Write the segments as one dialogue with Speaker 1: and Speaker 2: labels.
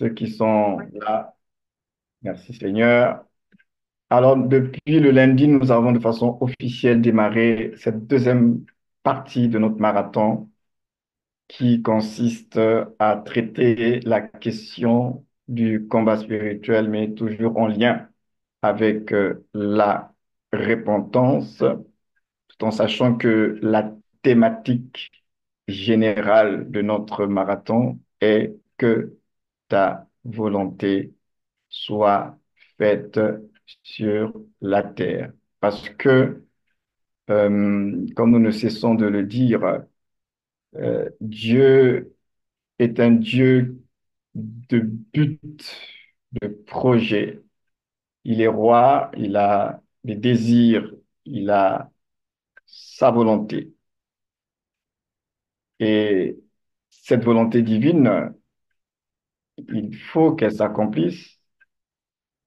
Speaker 1: ceux qui sont là. Merci Seigneur. Alors, depuis le lundi, nous avons de façon officielle démarré cette deuxième partie de notre marathon qui consiste à traiter la question du combat spirituel, mais toujours en lien avec la repentance, tout en sachant que la thématique générale de notre marathon est que ta volonté soit faite sur la terre. Parce que, comme nous ne cessons de le dire, Dieu est un Dieu de but, de projet. Il est roi, il a des désirs, il a sa volonté. Et cette volonté divine, il faut qu'elle s'accomplisse,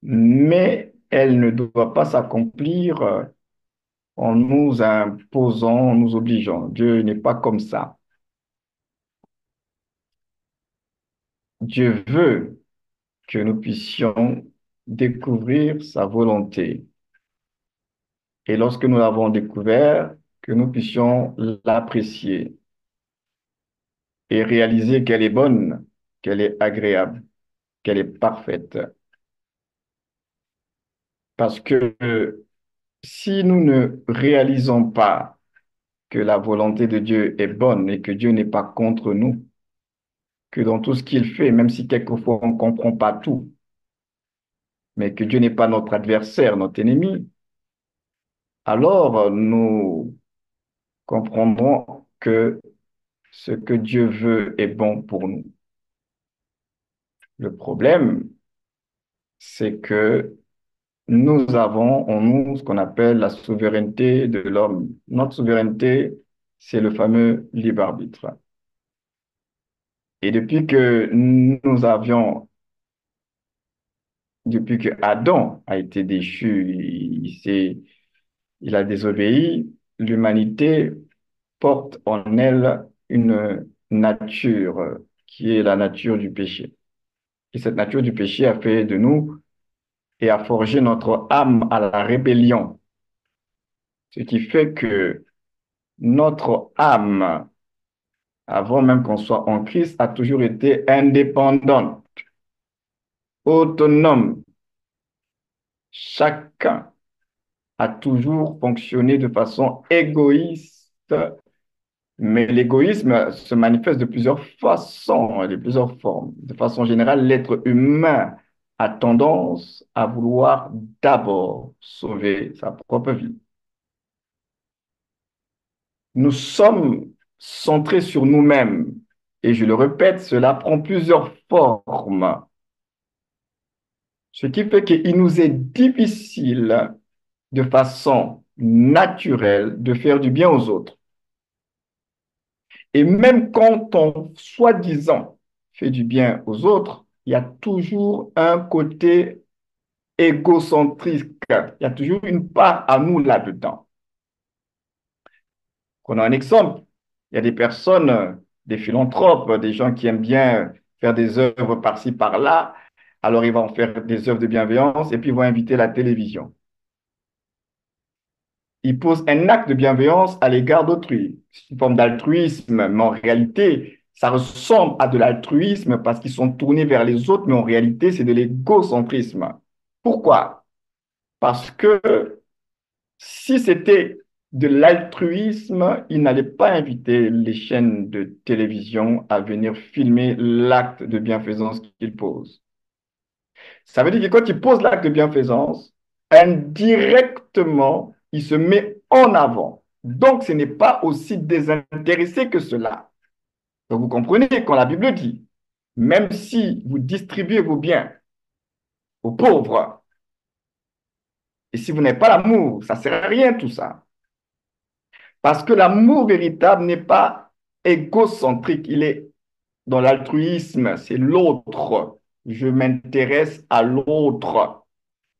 Speaker 1: mais elle ne doit pas s'accomplir en nous imposant, en nous obligeant. Dieu n'est pas comme ça. Dieu veut que nous puissions découvrir sa volonté. Et lorsque nous l'avons découvert, que nous puissions l'apprécier et réaliser qu'elle est bonne, qu'elle est agréable, qu'elle est parfaite. Parce que si nous ne réalisons pas que la volonté de Dieu est bonne et que Dieu n'est pas contre nous, que dans tout ce qu'il fait, même si quelquefois on ne comprend pas tout, mais que Dieu n'est pas notre adversaire, notre ennemi, alors nous comprendrons que ce que Dieu veut est bon pour nous. Le problème, c'est que nous avons en nous ce qu'on appelle la souveraineté de l'homme. Notre souveraineté, c'est le fameux libre arbitre. Et depuis que Adam a été déchu, il a désobéi, l'humanité porte en elle une nature qui est la nature du péché. Et cette nature du péché a fait de nous et a forgé notre âme à la rébellion. Ce qui fait que notre âme, avant même qu'on soit en Christ, a toujours été indépendante, autonome. Chacun a toujours fonctionné de façon égoïste, mais l'égoïsme se manifeste de plusieurs façons, de plusieurs formes. De façon générale, l'être humain a tendance à vouloir d'abord sauver sa propre vie. Nous sommes centrés sur nous-mêmes. Et je le répète, cela prend plusieurs formes. Ce qui fait qu'il nous est difficile de façon naturelle de faire du bien aux autres. Et même quand on, soi-disant, fait du bien aux autres, il y a toujours un côté égocentrique. Il y a toujours une part à nous là-dedans. Prenons un exemple. Il y a des personnes, des philanthropes, des gens qui aiment bien faire des œuvres par-ci, par-là. Alors, ils vont faire des œuvres de bienveillance et puis ils vont inviter la télévision. Ils posent un acte de bienveillance à l'égard d'autrui. C'est une forme d'altruisme, mais en réalité, ça ressemble à de l'altruisme parce qu'ils sont tournés vers les autres, mais en réalité, c'est de l'égocentrisme. Pourquoi? Parce que si c'était de l'altruisme, ils n'allaient pas inviter les chaînes de télévision à venir filmer l'acte de bienfaisance qu'ils posent. Ça veut dire que quand ils posent l'acte de bienfaisance, indirectement, il se met en avant. Donc, ce n'est pas aussi désintéressé que cela. Donc, vous comprenez quand la Bible dit, même si vous distribuez vos biens aux pauvres, et si vous n'avez pas l'amour, ça ne sert à rien tout ça. Parce que l'amour véritable n'est pas égocentrique, il est dans l'altruisme, c'est l'autre. Je m'intéresse à l'autre.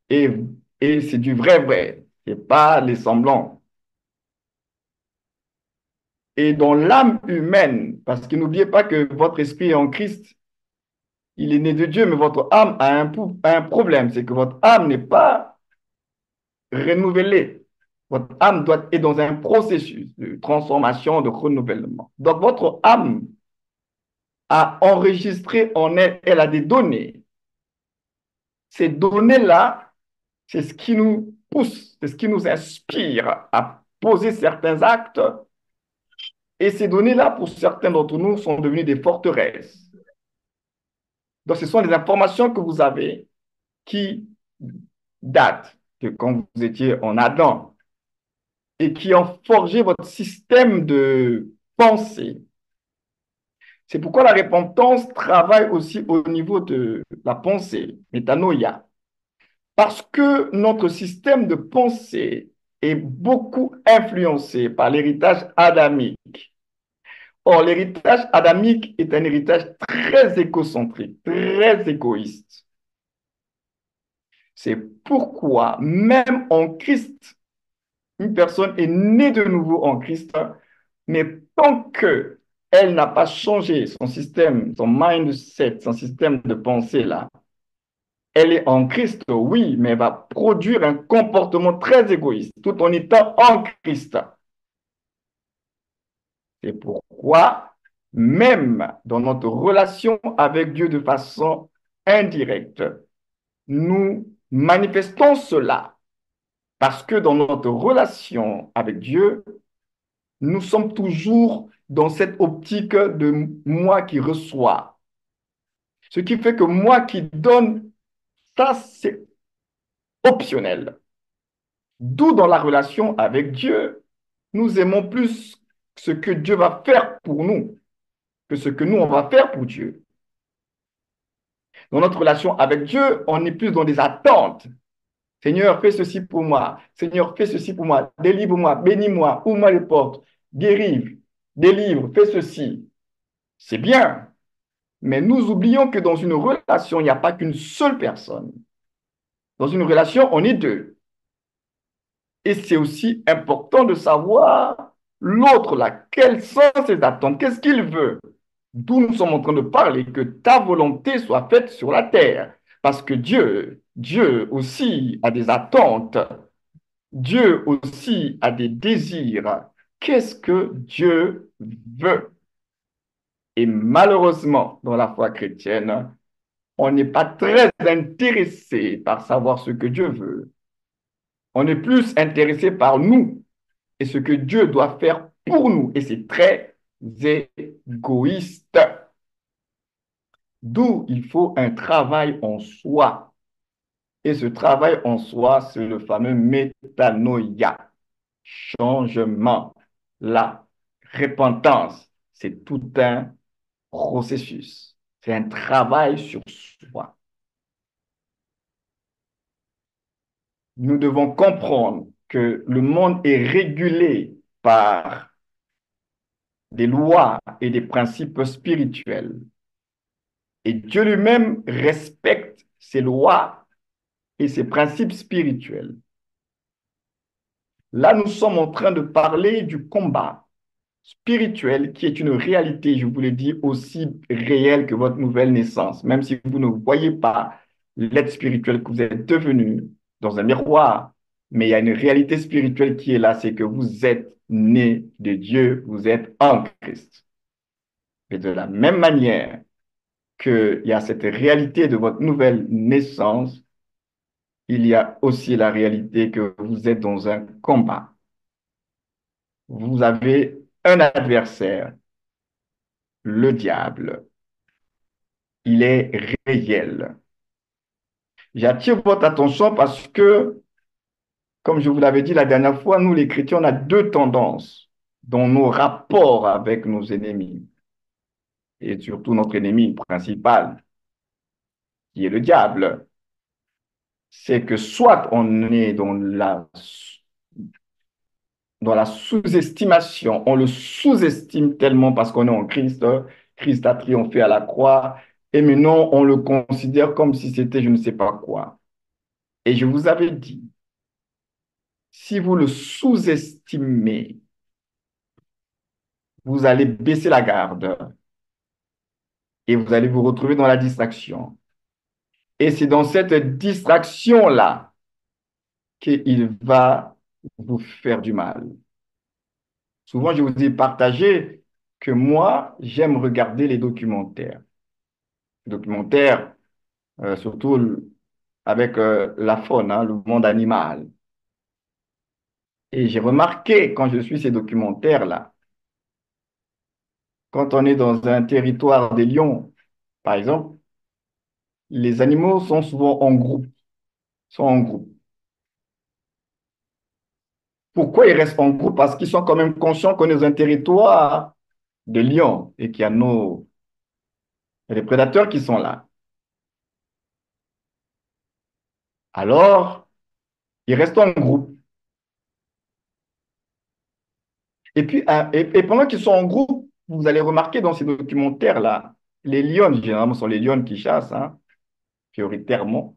Speaker 1: Et, et c'est du vrai vrai, c'est pas les semblants. Et dans l'âme humaine, parce que n'oubliez pas que votre esprit est en Christ, Il est né de Dieu, mais votre âme a a un problème, c'est que votre âme n'est pas renouvelée. Votre âme est dans un processus de transformation, de renouvellement. Donc, votre âme a enregistré en elle, elle a des données. Ces données-là, c'est ce qui nous pousse, c'est ce qui nous inspire à poser certains actes. Et ces données-là, pour certains d'entre nous, sont devenues des forteresses. Donc, ce sont des informations que vous avez qui datent de quand vous étiez en Adam et qui ont forgé votre système de pensée. C'est pourquoi la repentance travaille aussi au niveau de la pensée, métanoïa. Parce que notre système de pensée est beaucoup influencé par l'héritage adamique. Or, l'héritage adamique est un héritage très égocentrique, très égoïste. C'est pourquoi, même en Christ, une personne est née de nouveau en Christ, mais tant que elle n'a pas changé son système, son mindset, son système de pensée là, elle est en Christ, oui, mais elle va produire un comportement très égoïste tout en étant en Christ. C'est pourquoi, même dans notre relation avec Dieu de façon indirecte, nous manifestons cela parce que dans notre relation avec Dieu, nous sommes toujours dans cette optique de moi qui reçois. Ce qui fait que moi qui donne, ça c'est optionnel. D'où dans la relation avec Dieu, nous aimons plus ce que Dieu va faire pour nous que ce que nous, on va faire pour Dieu. Dans notre relation avec Dieu, on est plus dans des attentes. Seigneur, fais ceci pour moi. Seigneur, fais ceci pour moi. Délivre-moi, bénis-moi, ouvre-moi les portes, guéris, délivre, fais ceci. C'est bien. Mais nous oublions que dans une relation, il n'y a pas qu'une seule personne. Dans une relation, on est deux. Et c'est aussi important de savoir l'autre, là, quelles sont ses attentes, qu'est-ce qu'il veut. D'où nous sommes en train de parler, que ta volonté soit faite sur la terre. Parce que Dieu aussi a des attentes. Dieu aussi a des désirs. Qu'est-ce que Dieu veut? Et malheureusement, dans la foi chrétienne, on n'est pas très intéressé par savoir ce que Dieu veut. On est plus intéressé par nous et ce que Dieu doit faire pour nous. Et c'est très égoïste. D'où il faut un travail en soi. Et ce travail en soi, c'est le fameux métanoïa, changement. La repentance, c'est tout un processus. C'est un travail sur soi. Nous devons comprendre que le monde est régulé par des lois et des principes spirituels. Et Dieu lui-même respecte ses lois et ses principes spirituels. Là, nous sommes en train de parler du combat spirituel qui est une réalité, je vous le dis, aussi réelle que votre nouvelle naissance. Même si vous ne voyez pas l'être spirituel que vous êtes devenu dans un miroir, mais il y a une réalité spirituelle qui est là, c'est que vous êtes né de Dieu, vous êtes en Christ. Et de la même manière qu'il y a cette réalité de votre nouvelle naissance, il y a aussi la réalité que vous êtes dans un combat. Vous avez un adversaire, le diable. Il est réel. J'attire votre attention parce que, comme je vous l'avais dit la dernière fois, nous les chrétiens, on a deux tendances dans nos rapports avec nos ennemis, et surtout notre ennemi principal, qui est le diable. C'est que soit on est dans la sous-estimation. On le sous-estime tellement parce qu'on est en Christ. Christ a triomphé à la croix. Et maintenant, on le considère comme si c'était je ne sais pas quoi. Et je vous avais dit, si vous le sous-estimez, vous allez baisser la garde. et vous allez vous retrouver dans la distraction. Et c'est dans cette distraction-là qu'il va vous faire du mal. Souvent, je vous ai partagé que moi, j'aime regarder les documentaires. Les documentaires, surtout avec la faune, hein, le monde animal. Et j'ai remarqué quand je suis ces documentaires-là, quand on est dans un territoire des lions, par exemple, les animaux sont souvent en groupe, sont en groupe. Pourquoi ils restent en groupe? Parce qu'ils sont quand même conscients qu'on est dans un territoire de lions et qu'il y a il y a des prédateurs qui sont là. Alors, ils restent en groupe. Et puis, et pendant qu'ils sont en groupe, vous allez remarquer dans ces documentaires-là, les lionnes, généralement, ce sont les lionnes qui chassent, hein, prioritairement.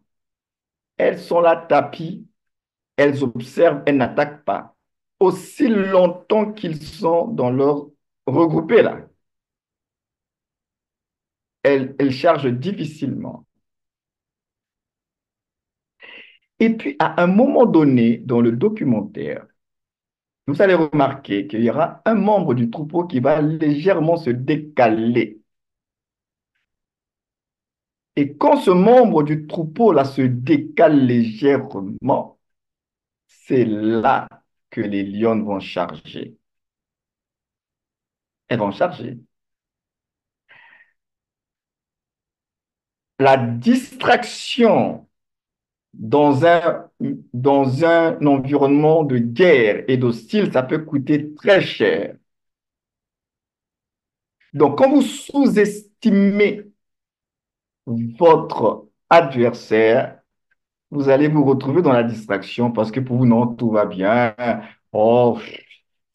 Speaker 1: Elles sont là tapies, elles observent, elles n'attaquent pas. Aussi longtemps qu'ils sont dans leur regroupé là, elles chargent difficilement. Et puis, à un moment donné, dans le documentaire, vous allez remarquer qu'il y aura un membre du troupeau qui va légèrement se décaler. Et quand ce membre du troupeau là se décale légèrement, c'est là que les lionnes vont charger. Elles vont charger. La distraction dans dans un environnement de guerre et d'hostile, ça peut coûter très cher. Donc, quand vous sous-estimez votre adversaire, vous allez vous retrouver dans la distraction parce que pour vous, non, tout va bien. Oh,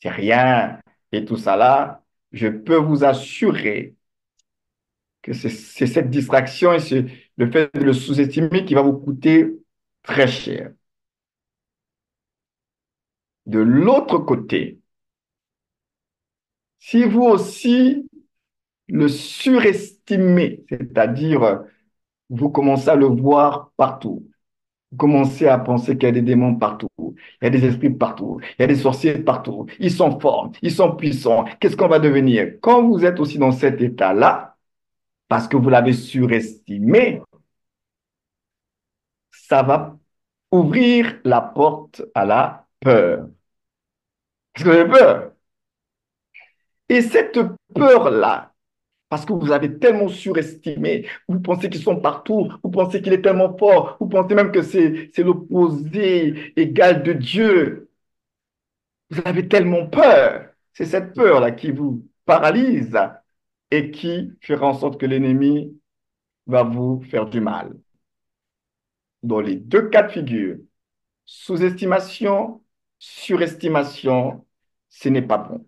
Speaker 1: c'est rien. Et tout ça là, je peux vous assurer que c'est cette distraction et le fait de le sous-estimer qui va vous coûter très cher. De l'autre côté, si vous aussi le surestimez, c'est-à-dire vous commencez à le voir partout, vous commencez à penser qu'il y a des démons partout, il y a des esprits partout, il y a des sorciers partout, ils sont forts, ils sont puissants, qu'est-ce qu'on va devenir? Quand vous êtes aussi dans cet état-là, parce que vous l'avez surestimé, ça va ouvrir la porte à la peur. Parce que vous avez peur. Et cette peur-là, parce que vous avez tellement surestimé, vous pensez qu'ils sont partout, vous pensez qu'il est tellement fort, vous pensez même que c'est l'opposé égal de Dieu. Vous avez tellement peur. C'est cette peur-là qui vous paralyse et qui fera en sorte que l'ennemi va vous faire du mal. Dans les deux cas de figure, sous-estimation, surestimation, ce n'est pas bon.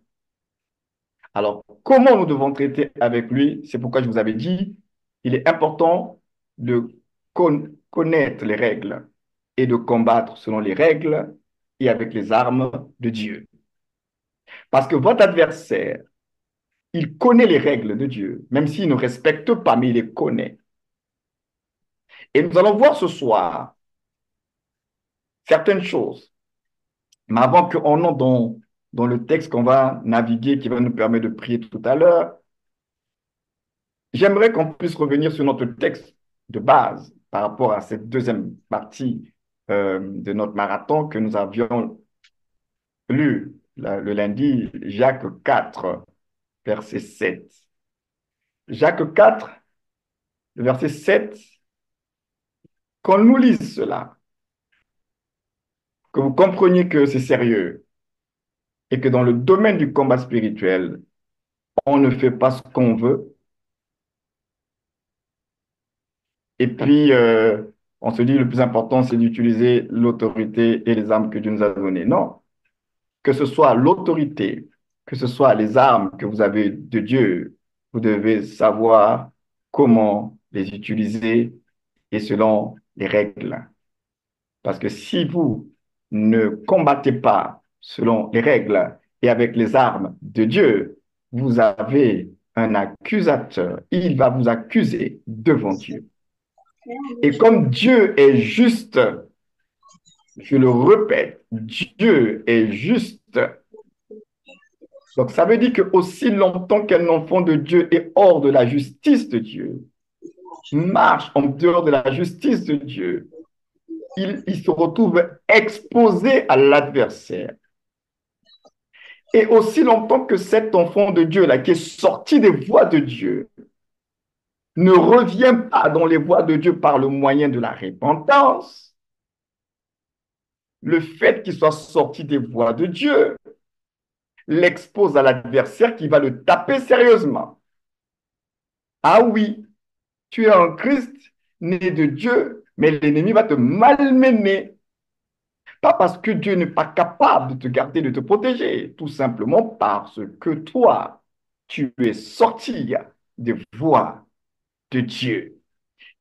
Speaker 1: Alors, comment nous devons traiter avec lui? C'est pourquoi je vous avais dit, il est important de connaître les règles et de combattre selon les règles et avec les armes de Dieu. Parce que votre adversaire, il connaît les règles de Dieu, même s'il ne respecte pas, mais il les connaît. Et nous allons voir ce soir certaines choses. Mais avant qu'on entre dans le texte qu'on va naviguer, qui va nous permettre de prier tout à l'heure, j'aimerais qu'on puisse revenir sur notre texte de base par rapport à cette deuxième partie de notre marathon que nous avions lu le lundi, Jacques 4, verset 7. Jacques 4, le verset 7, qu'on nous lise cela, que vous compreniez que c'est sérieux et que dans le domaine du combat spirituel, on ne fait pas ce qu'on veut. Et puis, on se dit le plus important, c'est d'utiliser l'autorité et les armes que Dieu nous a données. Non, que ce soit l'autorité, que ce soit les armes que vous avez de Dieu, vous devez savoir comment les utiliser et selon les règles. Parce que si vous ne combattez pas selon les règles et avec les armes de Dieu, vous avez un accusateur. Il va vous accuser devant Dieu. Et comme Dieu est juste, je le répète, Dieu est juste. Donc ça veut dire que aussi longtemps qu'un enfant de Dieu est hors de la justice de Dieu, marche en dehors de la justice de Dieu, il se retrouve exposé à l'adversaire. Et aussi longtemps que cet enfant de Dieu-là, qui est sorti des voies de Dieu, ne revient pas dans les voies de Dieu par le moyen de la repentance, le fait qu'il soit sorti des voies de Dieu l'expose à l'adversaire qui va le taper sérieusement. Ah oui, tu es en Christ, né de Dieu, mais l'ennemi va te malmener. Pas parce que Dieu n'est pas capable de te garder, de te protéger, tout simplement parce que toi, tu es sorti des voies de Dieu.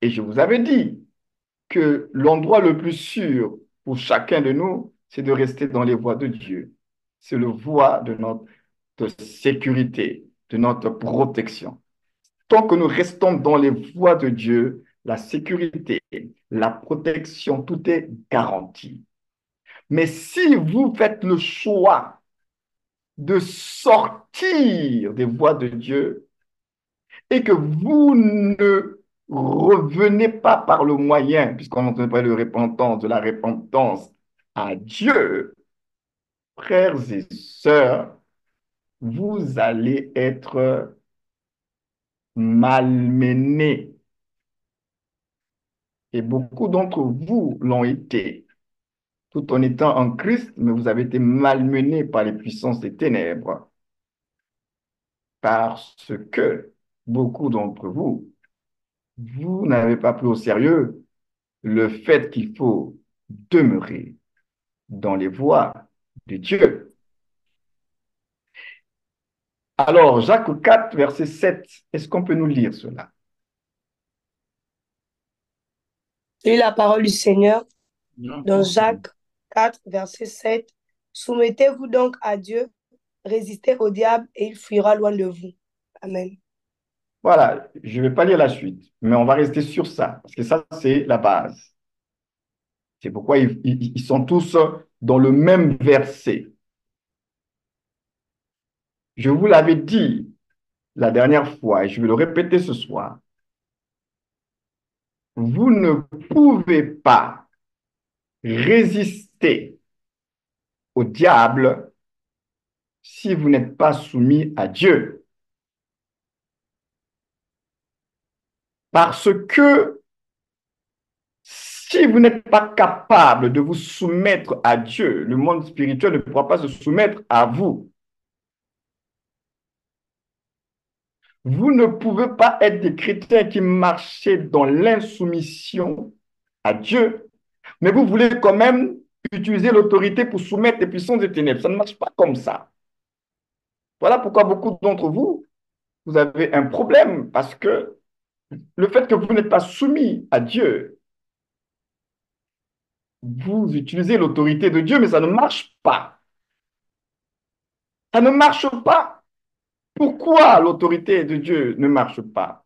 Speaker 1: Et je vous avais dit que l'endroit le plus sûr pour chacun de nous, c'est de rester dans les voies de Dieu. C'est le voie de notre sécurité, de notre protection. Tant que nous restons dans les voies de Dieu, la sécurité, la protection, tout est garanti. Mais si vous faites le choix de sortir des voies de Dieu et que vous ne revenez pas par le moyen, puisqu'on entend parler de repentance, de la repentance à Dieu, frères et sœurs, vous allez être malmenés. Et beaucoup d'entre vous l'ont été, tout en étant en Christ, mais vous avez été malmenés par les puissances des ténèbres, parce que beaucoup d'entre vous, vous n'avez pas pris au sérieux le fait qu'il faut demeurer dans les voies de Dieu. Alors, Jacques 4, verset 7, est-ce qu'on peut nous lire cela?
Speaker 2: Lis la parole du Seigneur dans Jacques 4, verset 7. Soumettez-vous donc à Dieu, résistez au diable et il fuira loin de vous. Amen.
Speaker 1: Voilà, je ne vais pas lire la suite, mais on va rester sur ça, parce que ça, c'est la base. C'est pourquoi ils sont tous dans le même verset. Je vous l'avais dit la dernière fois, et je vais le répéter ce soir. Vous ne pouvez pas résister au diable si vous n'êtes pas soumis à Dieu. Parce que si vous n'êtes pas capable de vous soumettre à Dieu, le monde spirituel ne pourra pas se soumettre à vous. Vous ne pouvez pas être des chrétiens qui marchent dans l'insoumission à Dieu, mais vous voulez quand même utiliser l'autorité pour soumettre les puissances des ténèbres. Ça ne marche pas comme ça. Voilà pourquoi beaucoup d'entre vous, vous avez un problème, parce que le fait que vous n'êtes pas soumis à Dieu, vous utilisez l'autorité de Dieu, mais ça ne marche pas. Ça ne marche pas. Pourquoi l'autorité de Dieu ne marche pas?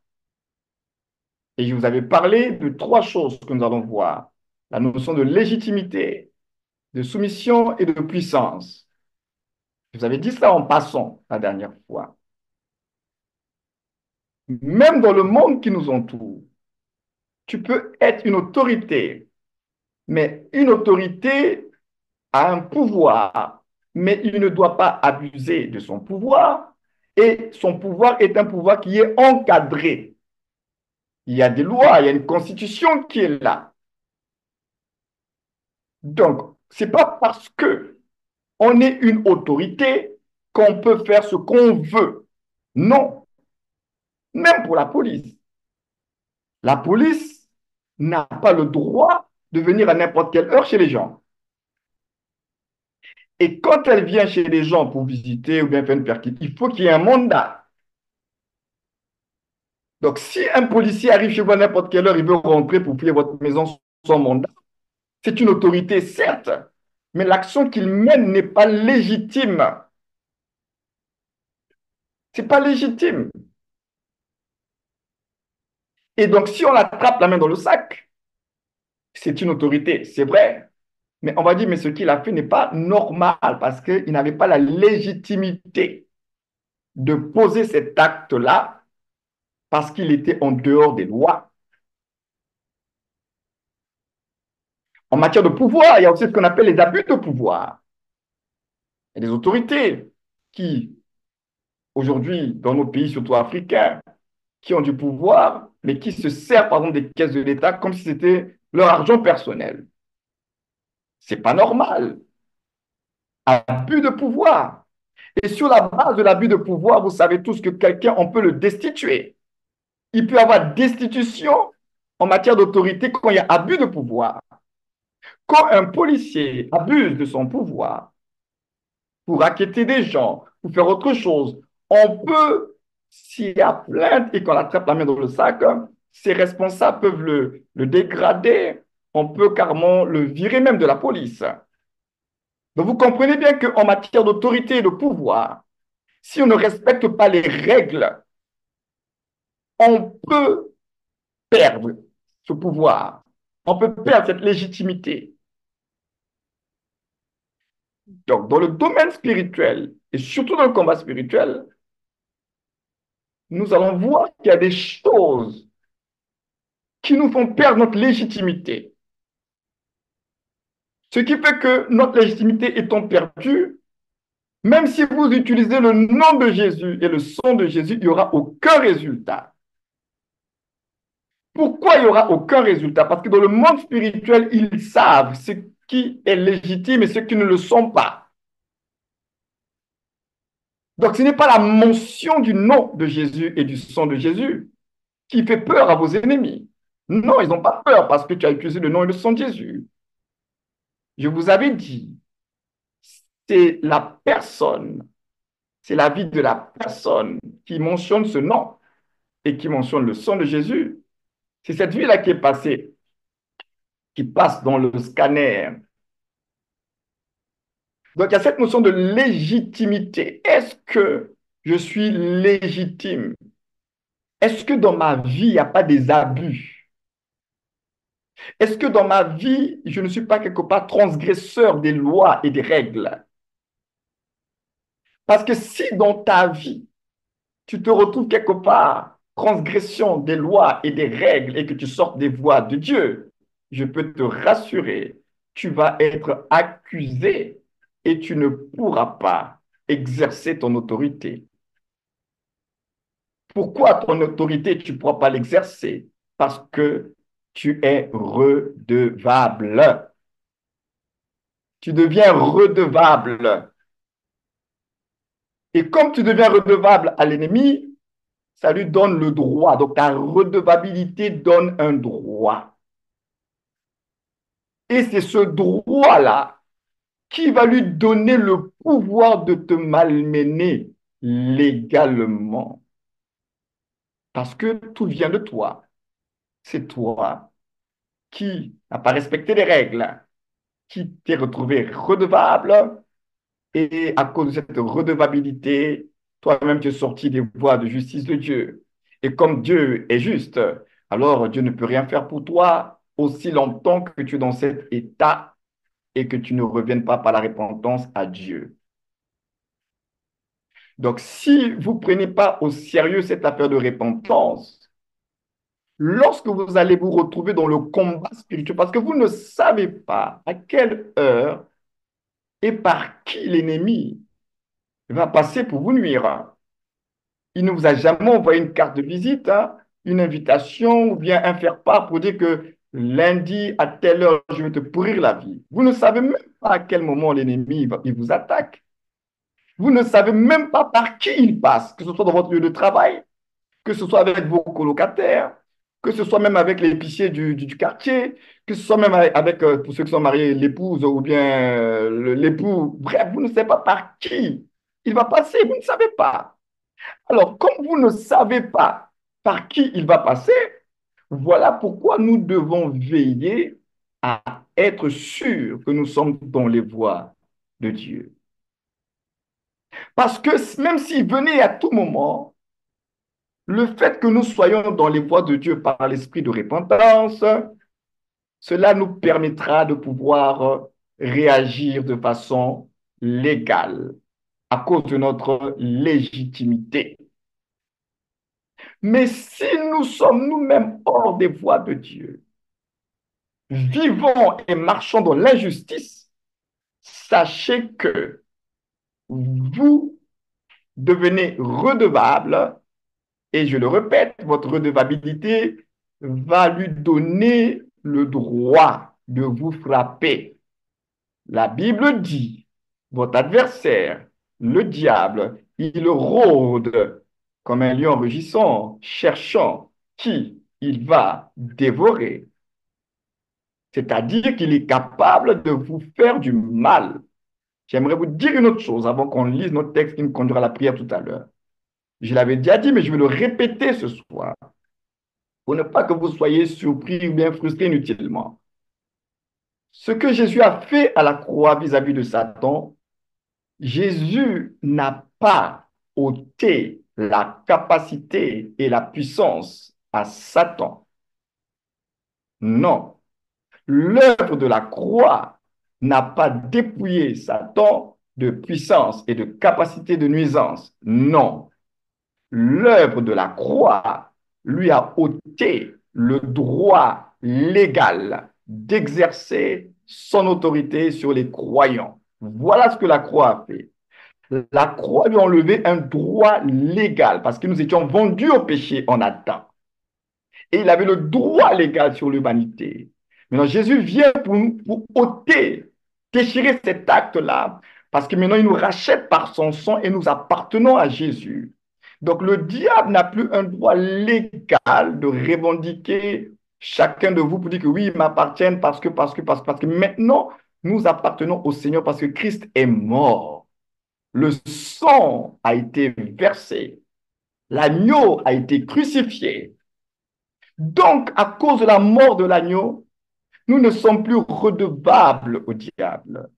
Speaker 1: Et je vous avais parlé de trois choses que nous allons voir. La notion de légitimité, de soumission et de puissance. Je vous avais dit ça en passant la dernière fois. Même dans le monde qui nous entoure, tu peux être une autorité, mais une autorité a un pouvoir, mais il ne doit pas abuser de son pouvoir, et son pouvoir est un pouvoir qui est encadré. Il y a des lois, il y a une constitution qui est là. Donc, ce n'est pas parce que on est une autorité qu'on peut faire ce qu'on veut. Non, même pour la police. La police n'a pas le droit de venir à n'importe quelle heure chez les gens. Et quand elle vient chez les gens pour visiter ou bien faire une perquisition, il faut qu'il y ait un mandat. Donc, si un policier arrive chez vous à n'importe quelle heure, il veut rentrer pour fouiller votre maison sans mandat, c'est une autorité, certes, mais l'action qu'il mène n'est pas légitime. C'est pas légitime. Et donc, si on l'attrape la main dans le sac, c'est une autorité, c'est vrai. Mais on va dire, mais ce qu'il a fait n'est pas normal parce qu'il n'avait pas la légitimité de poser cet acte-là parce qu'il était en dehors des lois. En matière de pouvoir, il y a aussi ce qu'on appelle les abus de pouvoir. Il y a des autorités qui, aujourd'hui, dans nos pays, surtout africains, qui ont du pouvoir, mais qui se servent, par exemple, des caisses de l'État comme si c'était leur argent personnel. C'est pas normal. Abus de pouvoir. Et sur la base de l'abus de pouvoir, vous savez tous que quelqu'un, on peut le destituer. Il peut y avoir destitution en matière d'autorité quand il y a abus de pouvoir. Quand un policier abuse de son pouvoir pour acquitter des gens, pour faire autre chose, on peut, s'il y a plainte et qu'on attrape la main dans le sac, ses responsables peuvent le dégrader, on peut carrément le virer même de la police. Donc vous comprenez bien qu'en matière d'autorité et de pouvoir, si on ne respecte pas les règles, on peut perdre ce pouvoir, on peut perdre cette légitimité. Donc, dans le domaine spirituel, et surtout dans le combat spirituel, nous allons voir qu'il y a des choses qui nous font perdre notre légitimité. Ce qui fait que notre légitimité étant perdue, même si vous utilisez le nom de Jésus et le sang de Jésus, il n'y aura aucun résultat. Pourquoi il n'y aura aucun résultat? Parce que dans le monde spirituel, ils savent ce qui est légitime et ce qui ne le sont pas. Donc, ce n'est pas la mention du nom de Jésus et du sang de Jésus qui fait peur à vos ennemis. Non, ils n'ont pas peur parce que tu as utilisé le nom et le sang de Jésus. Je vous avais dit, c'est la personne, c'est la vie de la personne qui mentionne ce nom et qui mentionne le sang de Jésus. C'est cette vie-là qui est passée, qui passe dans le scanner. Donc, il y a cette notion de légitimité. Est-ce que je suis légitime? Est-ce que dans ma vie, il n'y a pas des abus? Est-ce que dans ma vie, je ne suis pas quelque part transgresseur des lois et des règles? Parce que si dans ta vie, tu te retrouves quelque part transgression des lois et des règles et que tu sortes des voies de Dieu, je peux te rassurer, tu vas être accusé et tu ne pourras pas exercer ton autorité. Pourquoi ton autorité, tu ne pourras pas l'exercer? Parce que tu es redevable. Tu deviens redevable. Et comme tu deviens redevable à l'ennemi, ça lui donne le droit. Donc ta redevabilité donne un droit. Et c'est ce droit-là qui va lui donner le pouvoir de te malmener légalement. Parce que tout vient de toi. C'est toi qui n'a pas respecté les règles, qui t'es retrouvé redevable. Et à cause de cette redevabilité, toi-même, tu es sorti des voies de justice de Dieu. Et comme Dieu est juste, alors Dieu ne peut rien faire pour toi aussi longtemps que tu es dans cet état et que tu ne reviennes pas par la repentance à Dieu. Donc, si vous ne prenez pas au sérieux cette affaire de repentance, lorsque vous allez vous retrouver dans le combat spirituel, parce que vous ne savez pas à quelle heure et par qui l'ennemi va passer pour vous nuire. Il ne vous a jamais envoyé une carte de visite, hein, une invitation ou bien un faire-part pour dire que lundi à telle heure, je vais te pourrir la vie. Vous ne savez même pas à quel moment l'ennemi il vous attaque. Vous ne savez même pas par qui il passe, que ce soit dans votre lieu de travail, que ce soit avec vos colocataires, que ce soit même avec l'épicier du quartier, que ce soit même avec, pour ceux qui sont mariés, l'épouse ou bien l'époux. Bref, vous ne savez pas par qui il va passer, vous ne savez pas. Alors, comme vous ne savez pas par qui il va passer, voilà pourquoi nous devons veiller à être sûrs que nous sommes dans les voies de Dieu. Parce que même s'il venait à tout moment, Le fait que nous soyons dans les voies de Dieu par l'esprit de repentance, cela nous permettra de pouvoir réagir de façon légale à cause de notre légitimité. Mais si nous sommes nous-mêmes hors des voies de Dieu, vivons et marchons dans l'injustice, sachez que vous devenez redevable, et je le répète, votre redevabilité va lui donner le droit de vous frapper. La Bible dit, votre adversaire, le diable, il rôde comme un lion rugissant, cherchant qui il va dévorer. C'est-à-dire qu'il est capable de vous faire du mal. J'aimerais vous dire une autre chose avant qu'on lise notre texte qui nous conduira à la prière tout à l'heure. Je l'avais déjà dit, mais je vais le répéter ce soir pour ne pas que vous soyez surpris ou bien frustrés inutilement. Ce que Jésus a fait à la croix vis-à-vis de Satan, Jésus n'a pas ôté la capacité et la puissance à Satan. Non. L'œuvre de la croix n'a pas dépouillé Satan de puissance et de capacité de nuisance. Non. L'œuvre de la croix lui a ôté le droit légal d'exercer son autorité sur les croyants. Voilà ce que la croix a fait. La croix lui a enlevé un droit légal parce que nous étions vendus au péché en Adam. Et il avait le droit légal sur l'humanité. Maintenant, Jésus vient pour ôter, déchirer cet acte-là, parce que maintenant, il nous rachète par son sang et nous appartenons à Jésus. Donc, le diable n'a plus un droit légal de revendiquer chacun de vous pour dire que oui, ils m'appartiennent parce que maintenant, nous appartenons au Seigneur parce que Christ est mort. Le sang a été versé. L'agneau a été crucifié. Donc, à cause de la mort de l'agneau, nous ne sommes plus redevables au diable.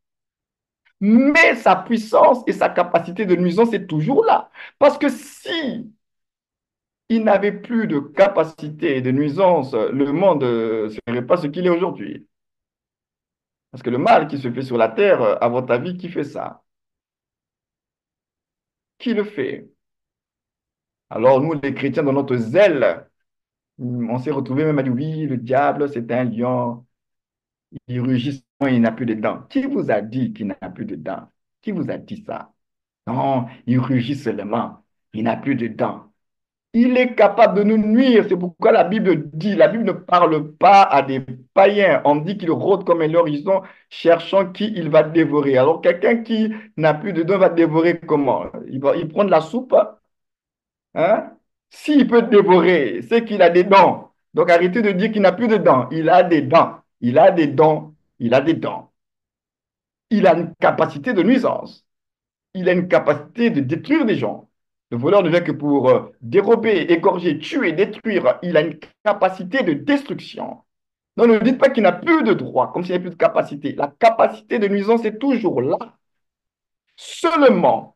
Speaker 1: Mais sa puissance et sa capacité de nuisance est toujours là. Parce que si il n'avait plus de capacité de nuisance, le monde ne serait pas ce qu'il est aujourd'hui. Parce que le mal qui se fait sur la terre, à votre avis, qui fait ça? Qui le fait? Alors nous, les chrétiens, dans notre zèle, on s'est retrouvés même à dire, oui, le diable, c'est un lion. Il rugit, il n'a plus de dents. Qui vous a dit qu'il n'a plus de dents? Qui vous a dit ça? Non, il rugit seulement. Il n'a plus de dents. Il est capable de nous nuire. C'est pourquoi la Bible dit, la Bible ne parle pas à des païens. On dit qu'il rôde comme un horizon, cherchant qui il va dévorer. Alors quelqu'un qui n'a plus de dents va dévorer comment? Il prend de la soupe, hein? S'il peut dévorer, c'est qu'il a des dents. Donc arrêtez de dire qu'il n'a plus de dents. Il a des dents. Il a des dents. Il a des dents. Il a une capacité de nuisance. Il a une capacité de détruire des gens. Le voleur ne vient que pour dérober, égorger, tuer, détruire. Il a une capacité de destruction. Donc ne dites pas qu'il n'a plus de droit, comme s'il n'y avait plus de capacité. La capacité de nuisance est toujours là. Seulement,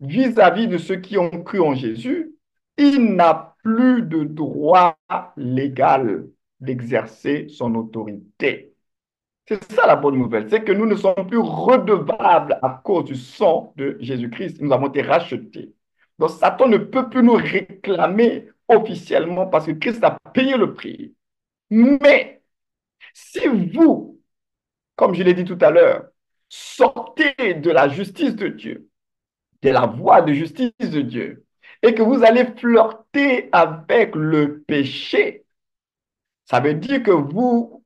Speaker 1: vis-à-vis de ceux qui ont cru en Jésus, il n'a plus de droit légal d'exercer son autorité. C'est ça la bonne nouvelle, c'est que nous ne sommes plus redevables à cause du sang de Jésus-Christ. Nous avons été rachetés. Donc Satan ne peut plus nous réclamer officiellement parce que Christ a payé le prix. Mais si vous, comme je l'ai dit tout à l'heure, sortez de la justice de Dieu, de la voie de justice de Dieu, et que vous allez flirter avec le péché, ça veut dire que vous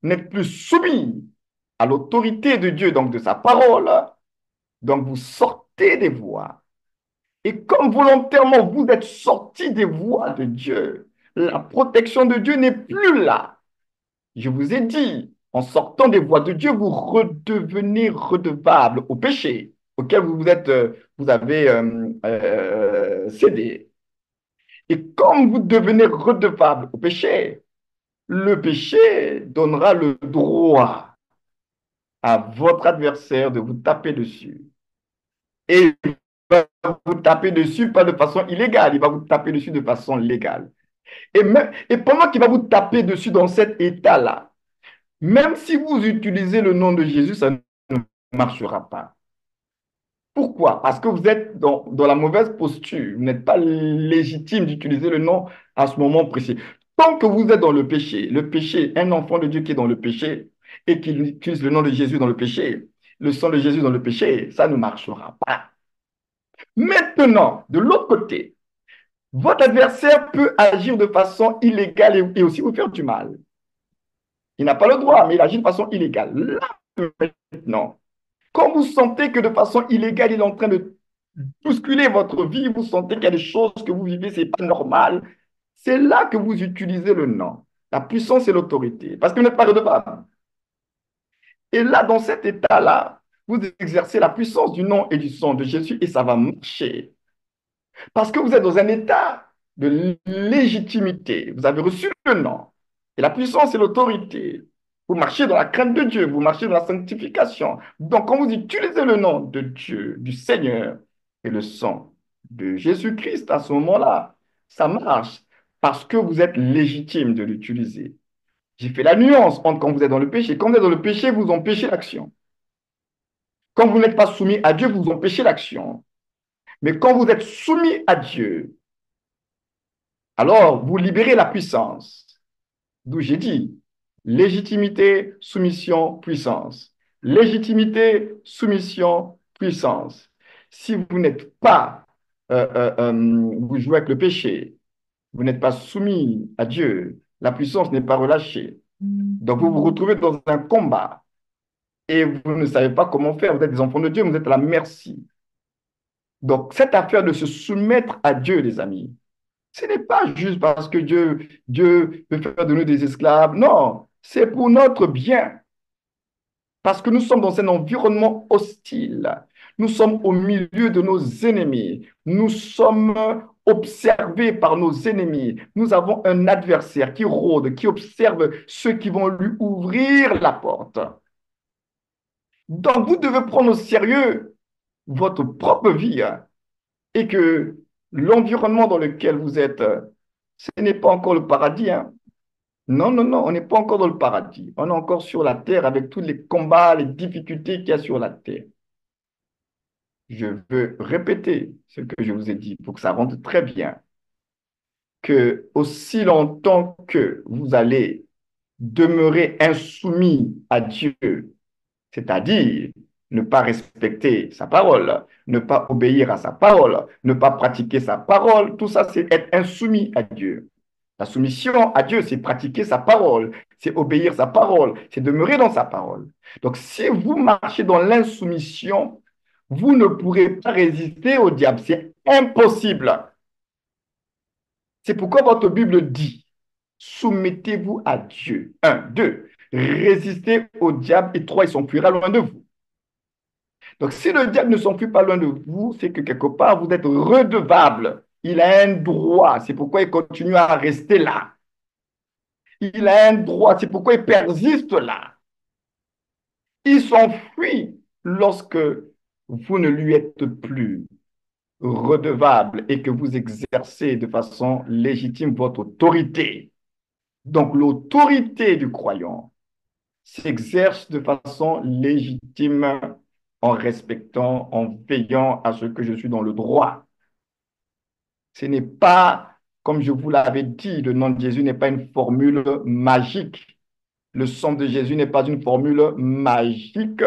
Speaker 1: n'êtes plus soumis à l'autorité de Dieu, donc de sa parole, donc vous sortez des voies. Et comme volontairement vous êtes sortis des voies de Dieu, la protection de Dieu n'est plus là. Je vous ai dit, en sortant des voies de Dieu, vous redevenez redevable au péché auquel vous avez cédé. Et comme vous devenez redevable au péché, le péché donnera le droit à votre adversaire de vous taper dessus. Et va vous taper dessus, pas de façon illégale, il va vous taper dessus de façon légale. Et pendant qu'il va vous taper dessus dans cet état-là, même si vous utilisez le nom de Jésus, ça ne marchera pas. Pourquoi? Parce que vous êtes dans la mauvaise posture. Vous n'êtes pas légitime d'utiliser le nom à ce moment précis. Tant que vous êtes dans le péché, un enfant de Dieu qui est dans le péché et qui utilise le nom de Jésus dans le péché, le sang de Jésus dans le péché, ça ne marchera pas. Maintenant, de l'autre côté, votre adversaire peut agir de façon illégale et aussi vous faire du mal. Il n'a pas le droit, mais il agit de façon illégale. Là, maintenant, quand vous sentez que de façon illégale, il est en train de bousculer votre vie, vous sentez qu'il y a des choses que vous vivez, c'est pas normal, c'est là que vous utilisez le nom, la puissance et l'autorité, parce que vous n'êtes pas redevable. Et là, dans cet état-là, vous exercez la puissance du nom et du sang de Jésus et ça va marcher. Parce que vous êtes dans un état de légitimité. Vous avez reçu le nom et la puissance et l'autorité. Vous marchez dans la crainte de Dieu, vous marchez dans la sanctification. Donc, quand vous utilisez le nom de Dieu, du Seigneur et le sang de Jésus-Christ à ce moment-là, ça marche parce que vous êtes légitime de l'utiliser. J'ai fait la nuance entre quand vous êtes dans le péché. Quand vous êtes dans le péché, vous empêchez l'action. Quand vous n'êtes pas soumis à Dieu, vous empêchez l'action. Mais quand vous êtes soumis à Dieu, alors vous libérez la puissance. D'où j'ai dit légitimité, soumission, puissance. Légitimité, soumission, puissance. Si vous n'êtes pas, vous jouez avec le péché, vous n'êtes pas soumis à Dieu, la puissance n'est pas relâchée. Donc vous vous retrouvez dans un combat et vous ne savez pas comment faire. Vous êtes des enfants de Dieu, vous êtes à la merci. Donc cette affaire de se soumettre à Dieu, les amis, ce n'est pas juste parce que Dieu veut faire de nous des esclaves. Non, c'est pour notre bien. Parce que nous sommes dans un environnement hostile. Nous sommes au milieu de nos ennemis. Nous sommes observés par nos ennemis. Nous avons un adversaire qui rôde, qui observe ceux qui vont lui ouvrir la porte. Donc, vous devez prendre au sérieux votre propre vie et que l'environnement dans lequel vous êtes, ce n'est pas encore le paradis, hein. Non, non, non, on n'est pas encore dans le paradis. On est encore sur la terre avec tous les combats, les difficultés qu'il y a sur la terre. Je veux répéter ce que je vous ai dit pour que ça rentre très bien, que aussi longtemps que vous allez demeurer insoumis à Dieu, c'est-à-dire ne pas respecter sa parole, ne pas obéir à sa parole, ne pas pratiquer sa parole, tout ça, c'est être insoumis à Dieu. La soumission à Dieu, c'est pratiquer sa parole, c'est obéir sa parole, c'est demeurer dans sa parole. Donc, si vous marchez dans l'insoumission, vous ne pourrez pas résister au diable. C'est impossible. C'est pourquoi votre Bible dit, soumettez-vous à Dieu. Un, deux, résistez au diable et trois, il s'enfuira loin de vous. Donc, si le diable ne s'enfuit pas loin de vous, c'est que quelque part, vous êtes redevable. Il a un droit. C'est pourquoi il continue à rester là. Il a un droit. C'est pourquoi il persiste là. Il s'enfuit lorsque vous ne lui êtes plus redevable et que vous exercez de façon légitime votre autorité. Donc, l'autorité du croyant s'exerce de façon légitime en respectant, en veillant à ce que je suis dans le droit. Ce n'est pas, comme je vous l'avais dit, le nom de Jésus n'est pas une formule magique. Le sang de Jésus n'est pas une formule magique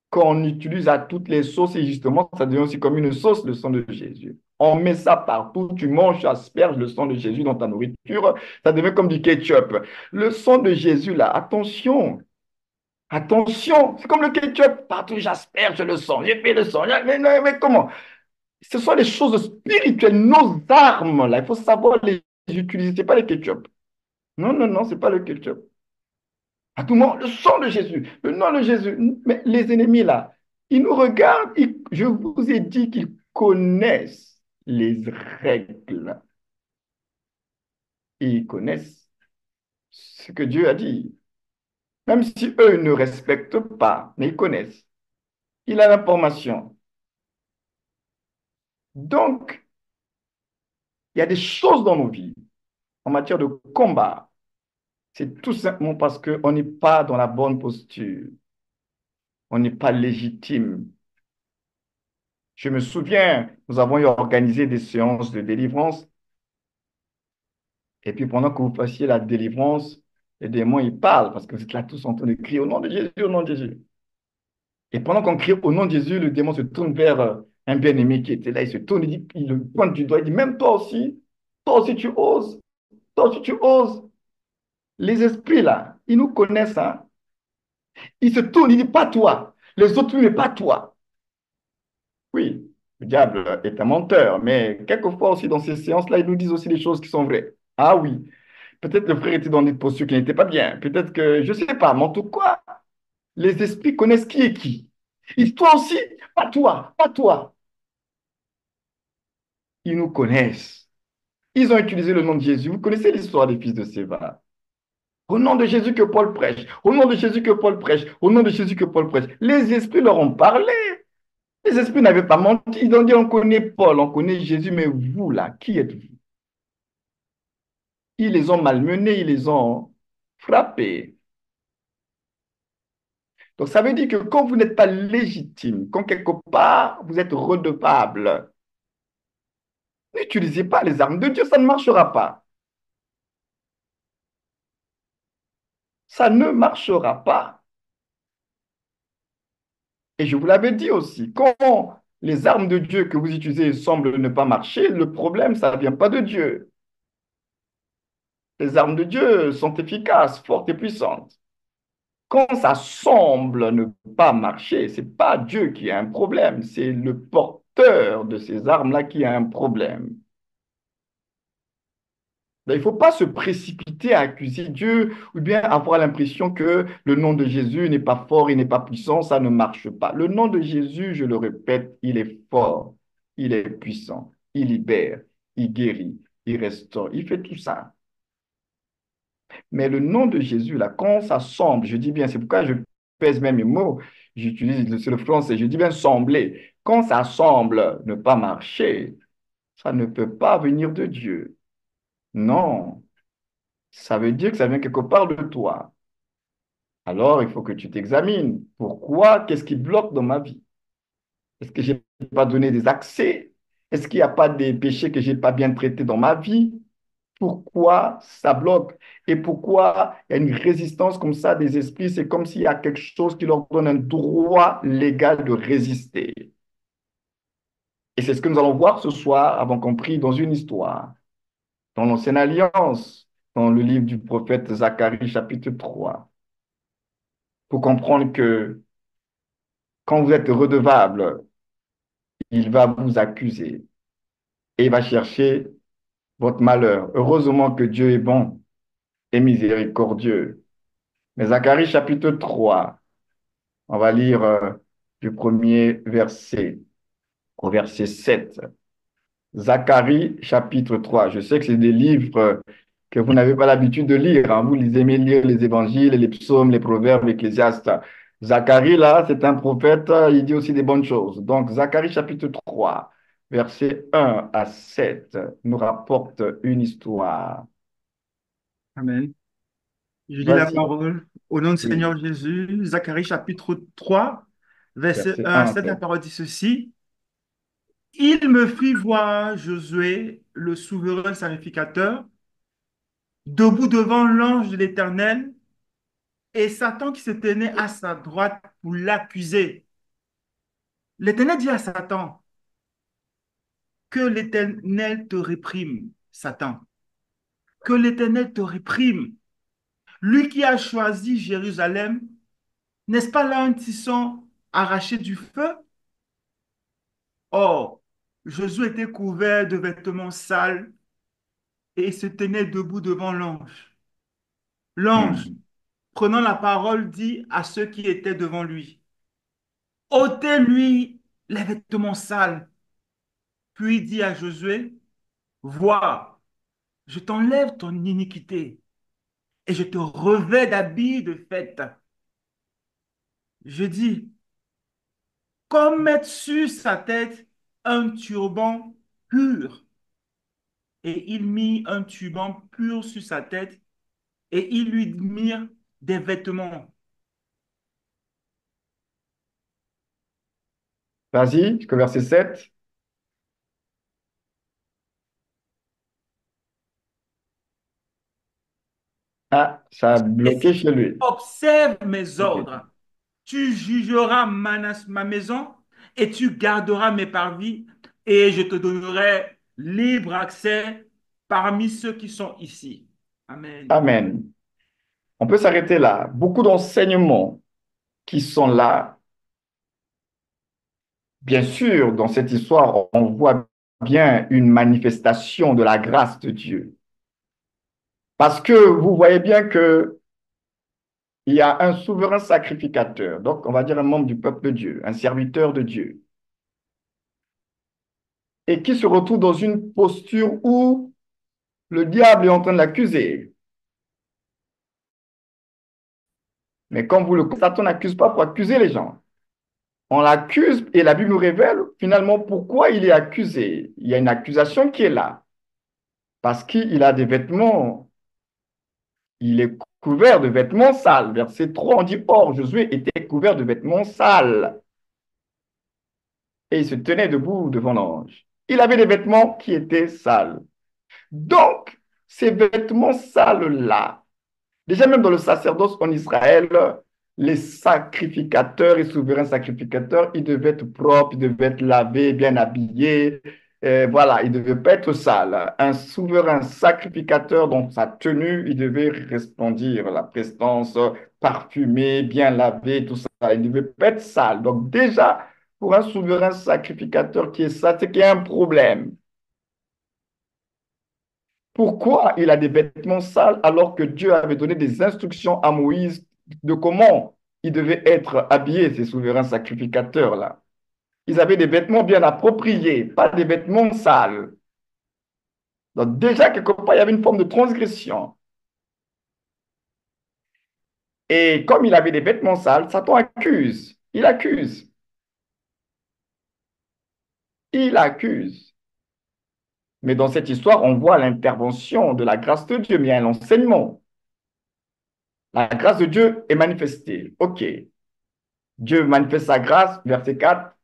Speaker 1: qu'on utilise à toutes les sauces et justement, ça devient aussi comme une sauce, le sang de Jésus. On met ça partout, tu manges, tu asperges le sang de Jésus dans ta nourriture, ça devient comme du ketchup. Le sang de Jésus, là, attention, attention, c'est comme le ketchup, partout j'asperge le sang, j'ai fait le sang, mais comment? Ce sont les choses spirituelles, nos armes, là, il faut savoir les utiliser, ce n'est pas le ketchup. Non, non, non, ce n'est pas le ketchup. À tout moment, le sang de Jésus, le nom de Jésus. Mais les ennemis, là, ils nous regardent, je vous ai dit qu'ils connaissent les règles. Ils connaissent ce que Dieu a dit. Même si eux ne respectent pas, mais ils connaissent. Il a l'information. Donc, il y a des choses dans nos vies en matière de combat. C'est tout simplement parce qu'on n'est pas dans la bonne posture. On n'est pas légitime. Je me souviens, nous avons eu organisé des séances de délivrance. Et puis pendant que vous fassiez la délivrance, les démons, ils parlent parce que vous êtes là tous en train de crier au nom de Jésus, au nom de Jésus. Et pendant qu'on crie au nom de Jésus, le démon se tourne vers un bien-aimé qui était là. Il se tourne, il dit, il le pointe du doigt, il dit, même toi aussi tu oses, toi aussi tu oses. Les esprits là, ils nous connaissent, hein. Ils se tournent, ils disent, pas toi. Les autres, oui, mais pas toi. Oui, le diable est un menteur, mais quelquefois aussi dans ces séances-là, ils nous disent aussi des choses qui sont vraies. Ah oui, peut-être le frère était dans une posture qui n'était pas bien. Peut-être que, je ne sais pas, mais en tout cas, les esprits connaissent qui est qui. Et toi aussi, pas toi, pas toi. Ils nous connaissent. Ils ont utilisé le nom de Jésus. Vous connaissez l'histoire des fils de Séva. Au nom de Jésus que Paul prêche. Au nom de Jésus que Paul prêche. Au nom de Jésus que Paul prêche. Les esprits leur ont parlé. Les esprits n'avaient pas menti. Ils ont dit, on connaît Paul, on connaît Jésus, mais vous là, qui êtes-vous? Ils les ont malmenés, ils les ont frappés. Donc ça veut dire que quand vous n'êtes pas légitime, quand quelque part vous êtes redevable, n'utilisez pas les armes de Dieu, ça ne marchera pas. Ça ne marchera pas. Et je vous l'avais dit aussi, quand les armes de Dieu que vous utilisez semblent ne pas marcher, le problème, ça ne vient pas de Dieu. Les armes de Dieu sont efficaces, fortes et puissantes. Quand ça semble ne pas marcher, ce n'est pas Dieu qui a un problème, c'est le porteur de ces armes-là qui a un problème. Ben, il ne faut pas se précipiter à accuser Dieu ou bien avoir l'impression que le nom de Jésus n'est pas fort, il n'est pas puissant, ça ne marche pas. Le nom de Jésus, je le répète, il est fort, il est puissant, il libère, il guérit, il restaure, il fait tout ça. Mais le nom de Jésus, là, quand ça semble, je dis bien, c'est pourquoi je pèse même mes mots, j'utilise le français, je dis bien sembler. Quand ça semble ne pas marcher, ça ne peut pas venir de Dieu. Non, ça veut dire que ça vient quelque part de toi. Alors, il faut que tu t'examines. Pourquoi? Qu'est-ce qui bloque dans ma vie? Est-ce que je n'ai pas donné des accès? Est-ce qu'il n'y a pas des péchés que je n'ai pas bien traités dans ma vie? Pourquoi ça bloque et pourquoi il y a une résistance comme ça des esprits. C'est comme s'il y a quelque chose qui leur donne un droit légal de résister. Et c'est ce que nous allons voir ce soir, avons compris, dans une histoire, dans l'Ancienne Alliance, dans le livre du prophète Zacharie, chapitre 3, pour comprendre que quand vous êtes redevable, il va vous accuser et il va chercher votre malheur. Heureusement que Dieu est bon et miséricordieux. Mais Zacharie, chapitre 3, on va lire du premier verset au verset 7. Zacharie, chapitre 3. Je sais que c'est des livres que vous n'avez pas l'habitude de lire, hein. Vous les aimez lire les évangiles, les psaumes, les proverbes, l'Ecclésiaste. Zacharie, là, c'est un prophète, il dit aussi des bonnes choses. Donc, Zacharie, chapitre 3, verset 1 à 7, nous rapporte une histoire.
Speaker 3: Amen. Je lis la
Speaker 1: Voici,
Speaker 3: parole au nom du
Speaker 1: oui,
Speaker 3: Seigneur Jésus, Zacharie chapitre 3, verset
Speaker 1: verset
Speaker 3: 1
Speaker 1: 1
Speaker 3: à
Speaker 1: à
Speaker 3: 7. La
Speaker 1: 7.
Speaker 3: parole dit ceci. Il me fit voir Josué, le souverain sacrificateur, debout devant l'ange de l'Éternel, et Satan qui se tenait à sa droite pour l'accuser. L'Éternel dit à Satan, que l'Éternel te réprime, Satan, que l'Éternel te réprime. Lui qui a choisi Jérusalem, n'est-ce pas là un tisson arraché du feu? Or, Josué était couvert de vêtements sales et se tenait debout devant l'ange. L'ange,
Speaker 1: Hmm,
Speaker 3: prenant la parole, dit à ceux qui étaient devant lui, ôtez-lui les vêtements sales. Puis dit à Josué, vois, je t'enlève ton iniquité et je te revêts d'habits de fête. Je dis, comme mettre sur sa tête un turban pur. Et il mit un turban pur sur sa tête et il lui mit des vêtements.
Speaker 1: Vas-y, jusqu'au verset 7. Ah, ça a
Speaker 3: Et si
Speaker 1: bloqué
Speaker 3: tu
Speaker 1: chez lui.
Speaker 3: observes mes
Speaker 1: Ok.
Speaker 3: ordres, tu jugeras ma maison et tu garderas mes parvis et je te donnerai libre accès parmi ceux qui sont ici. Amen.
Speaker 1: Amen. On peut s'arrêter là. Beaucoup d'enseignements qui sont là. Bien sûr, dans cette histoire, on voit bien une manifestation de la grâce de Dieu. Parce que vous voyez bien que il y a un souverain sacrificateur, donc on va dire un membre du peuple de Dieu, un serviteur de Dieu, et qui se retrouve dans une posture où le diable est en train de l'accuser. Mais comme vous le constatez, on n'accuse pas pour accuser les gens. On l'accuse et la Bible nous révèle finalement pourquoi il est accusé. Il y a une accusation qui est là. Parce qu'il a des vêtements, il est couvert de vêtements sales. Verset 3, on dit, or, Josué était couvert de vêtements sales. Et il se tenait debout devant l'ange. Il avait des vêtements qui étaient sales. Donc, ces vêtements sales-là, déjà même dans le sacerdoce en Israël, les sacrificateurs et souverains sacrificateurs, ils devaient être propres, ils devaient être lavés, bien habillés. Voilà, ils ne devaient pas être sales. Un souverain sacrificateur, dans sa tenue, il devait resplendir la prestance, parfumé, bien lavé, tout ça. Il ne devait pas être sale. Donc déjà, pour un souverain sacrificateur qui est sale, c'est qu'il y a un problème. Pourquoi il a des vêtements sales alors que Dieu avait donné des instructions à Moïse de comment ils devaient être habillés, ces souverains sacrificateurs-là? Ils avaient des vêtements bien appropriés, pas des vêtements sales. Donc déjà, quelque part, il y avait une forme de transgression. Et comme il avait des vêtements sales, Satan accuse. Il accuse. Il accuse. Mais dans cette histoire, on voit l'intervention de la grâce de Dieu, mais il y a l'enseignement. La grâce de Dieu est manifestée. OK. Dieu manifeste sa grâce, verset 4.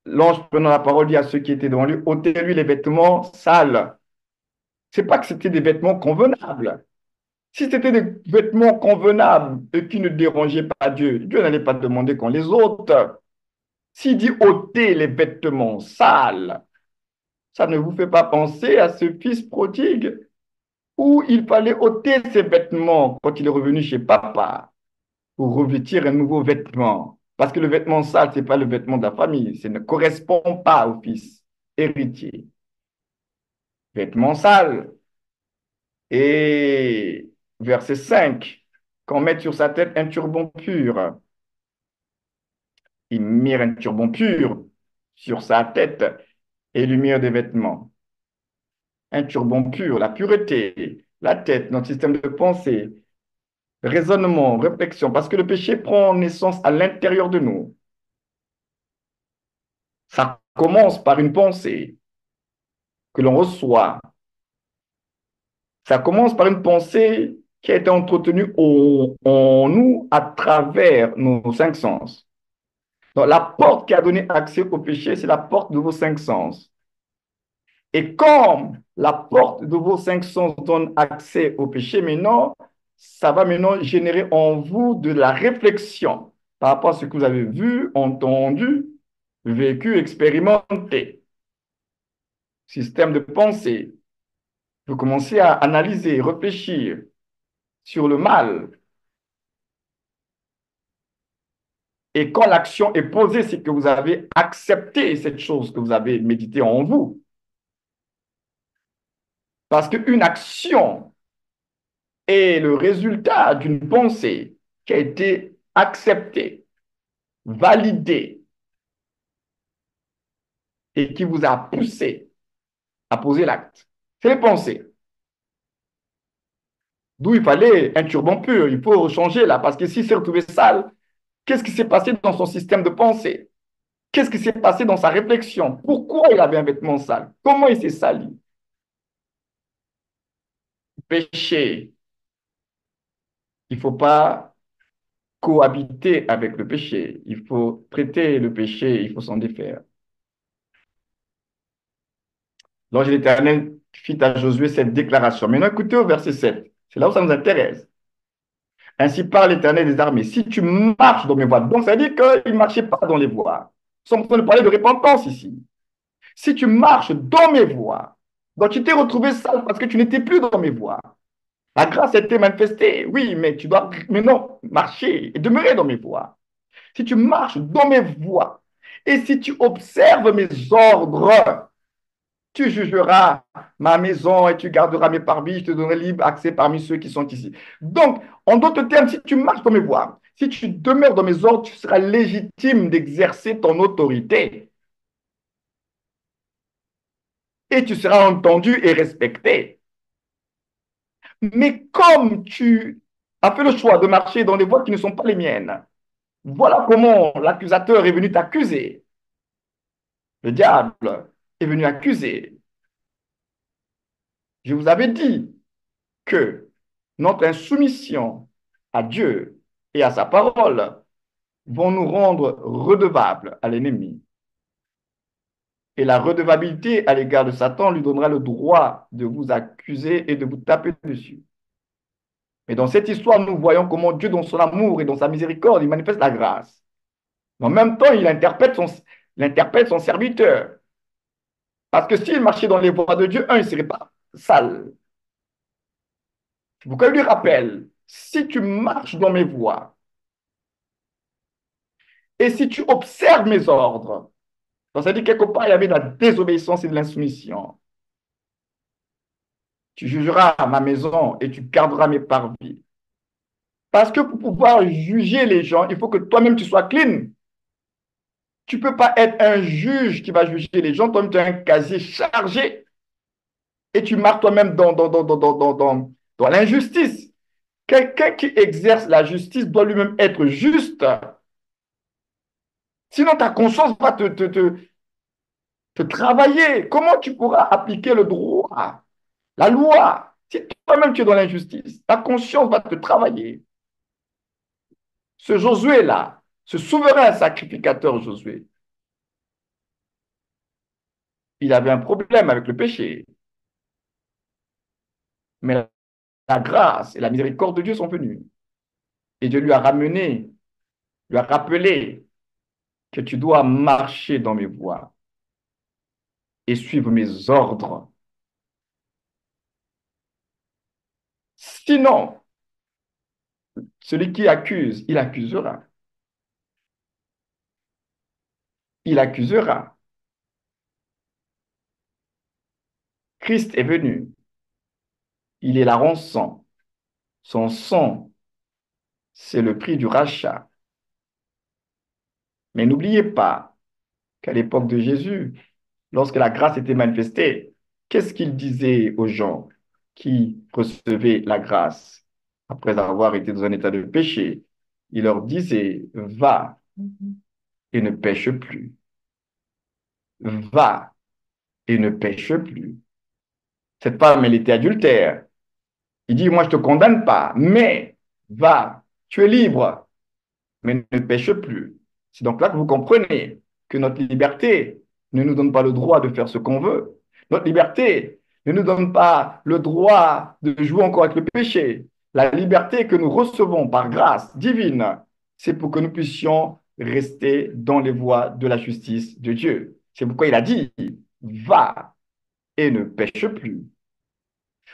Speaker 1: L'ange prenant la parole dit à ceux qui étaient devant lui, ôtez-lui les vêtements sales. C'est pas que c'était des vêtements convenables. Si c'était des vêtements convenables et qui ne dérangeaient pas Dieu, Dieu n'allait pas demander qu'on les ôte. S'il dit ôtez les vêtements sales, ça ne vous fait pas penser à ce fils prodigue où il fallait ôter ses vêtements quand il est revenu chez papa pour revêtir un nouveau vêtement. Parce que le vêtement sale, ce n'est pas le vêtement de la famille, ça ne correspond pas au fils héritier. Vêtements sales. Et verset 5, qu'on mette sur sa tête un turban pur. Ils mirent un turban pur sur sa tête et lui mirent des vêtements. Un turban pur, la pureté, la tête, notre système de pensée, raisonnement, réflexion, parce que le péché prend naissance à l'intérieur de nous. Ça commence par une pensée que l'on reçoit. Ça commence par une pensée qui a été entretenue en nous à travers nos cinq sens. Donc, la porte qui a donné accès au péché, c'est la porte de vos cinq sens. Et comme la porte de vos cinq sens donne accès au péché, maintenant, ça va maintenant générer en vous de la réflexion par rapport à ce que vous avez vu, entendu, vécu, expérimenté. Système de pensée. Vous commencez à analyser, réfléchir sur le mal. Et quand l'action est posée, c'est que vous avez accepté cette chose que vous avez méditée en vous. Parce qu'une action est le résultat d'une pensée qui a été acceptée, validée et qui vous a poussé à poser l'acte. C'est les pensées. D'où il fallait un turban pur. Il faut changer là, parce que s'il s'est retrouvé sale, qu'est-ce qui s'est passé dans son système de pensée? Qu'est-ce qui s'est passé dans sa réflexion? Pourquoi il avait un vêtement sale? Comment il s'est sali? Péché. Il ne faut pas cohabiter avec le péché. Il faut traiter le péché, il faut s'en défaire. L'ange de l'Éternel fit à Josué cette déclaration. Maintenant, écoutez au verset 7. C'est là où ça nous intéresse. Ainsi parle l'Éternel des armées. Si tu marches dans mes voies, donc ça veut dire qu'il ne marchait pas dans les voies. Nous sommes en train de parler de repentance ici. Si tu marches dans mes voies, donc tu t'es retrouvé sale parce que tu n'étais plus dans mes voies. La grâce a été manifestée, oui, mais tu dois maintenant marcher et demeurer dans mes voies. Si tu marches dans mes voies et si tu observes mes ordres, tu jugeras ma maison et tu garderas mes parvis, je te donnerai libre accès parmi ceux qui sont ici. Donc, en d'autres termes, si tu marches dans mes voies, si tu demeures dans mes ordres, tu seras légitime d'exercer ton autorité et tu seras entendu et respecté. Mais comme tu as fait le choix de marcher dans les voies qui ne sont pas les miennes, voilà comment l'accusateur est venu t'accuser. Le diable est venu accuser. Je vous avais dit que notre insoumission à Dieu et à sa parole vont nous rendre redevables à l'ennemi. Et la redevabilité à l'égard de Satan lui donnera le droit de vous accuser et de vous taper dessus. Mais dans cette histoire, nous voyons comment Dieu, dans son amour et dans sa miséricorde, il manifeste la grâce. En même temps, il interpelle son serviteur. Parce que s'il marchait dans les voies de Dieu, un, il ne serait pas sale. C'est pourquoi il lui rappelle, si tu marches dans mes voies, et si tu observes mes ordres, donc ça dit quelque part, il y avait de la désobéissance et de l'insoumission. Tu jugeras ma maison et tu garderas mes parvis. Parce que pour pouvoir juger les gens, il faut que toi-même tu sois clean. Tu ne peux pas être un juge qui va juger les gens, toi-même tu as un casier chargé et tu marques toi-même dans l'injustice. Quelqu'un qui exerce la justice doit lui-même être juste. Sinon, ta conscience va te travailler. Comment tu pourras appliquer le droit, la loi, si toi-même tu es dans l'injustice? Ta conscience va te travailler. Ce Josué-là, ce souverain sacrificateur Josué, il avait un problème avec le péché. Mais la grâce et la miséricorde de Dieu sont venues. Et Dieu lui a ramené, lui a rappelé que tu dois marcher dans mes voies et suivre mes ordres. Sinon, celui qui accuse, il accusera. Il accusera. Christ est venu. Il est la rançon. Son sang, c'est le prix du rachat. Mais n'oubliez pas qu'à l'époque de Jésus, lorsque la grâce était manifestée, qu'est-ce qu'il disait aux gens qui recevaient la grâce après avoir été dans un état de péché? Il leur disait, va et ne pêche plus. Va et ne pêche plus. Cette femme, elle était adultère. Il dit, moi, je ne te condamne pas, mais va, tu es libre, mais ne pêche plus. C'est donc là que vous comprenez que notre liberté ne nous donne pas le droit de faire ce qu'on veut. Notre liberté ne nous donne pas le droit de jouer encore avec le péché. La liberté que nous recevons par grâce divine, c'est pour que nous puissions rester dans les voies de la justice de Dieu. C'est pourquoi il a dit, va et ne pêche plus.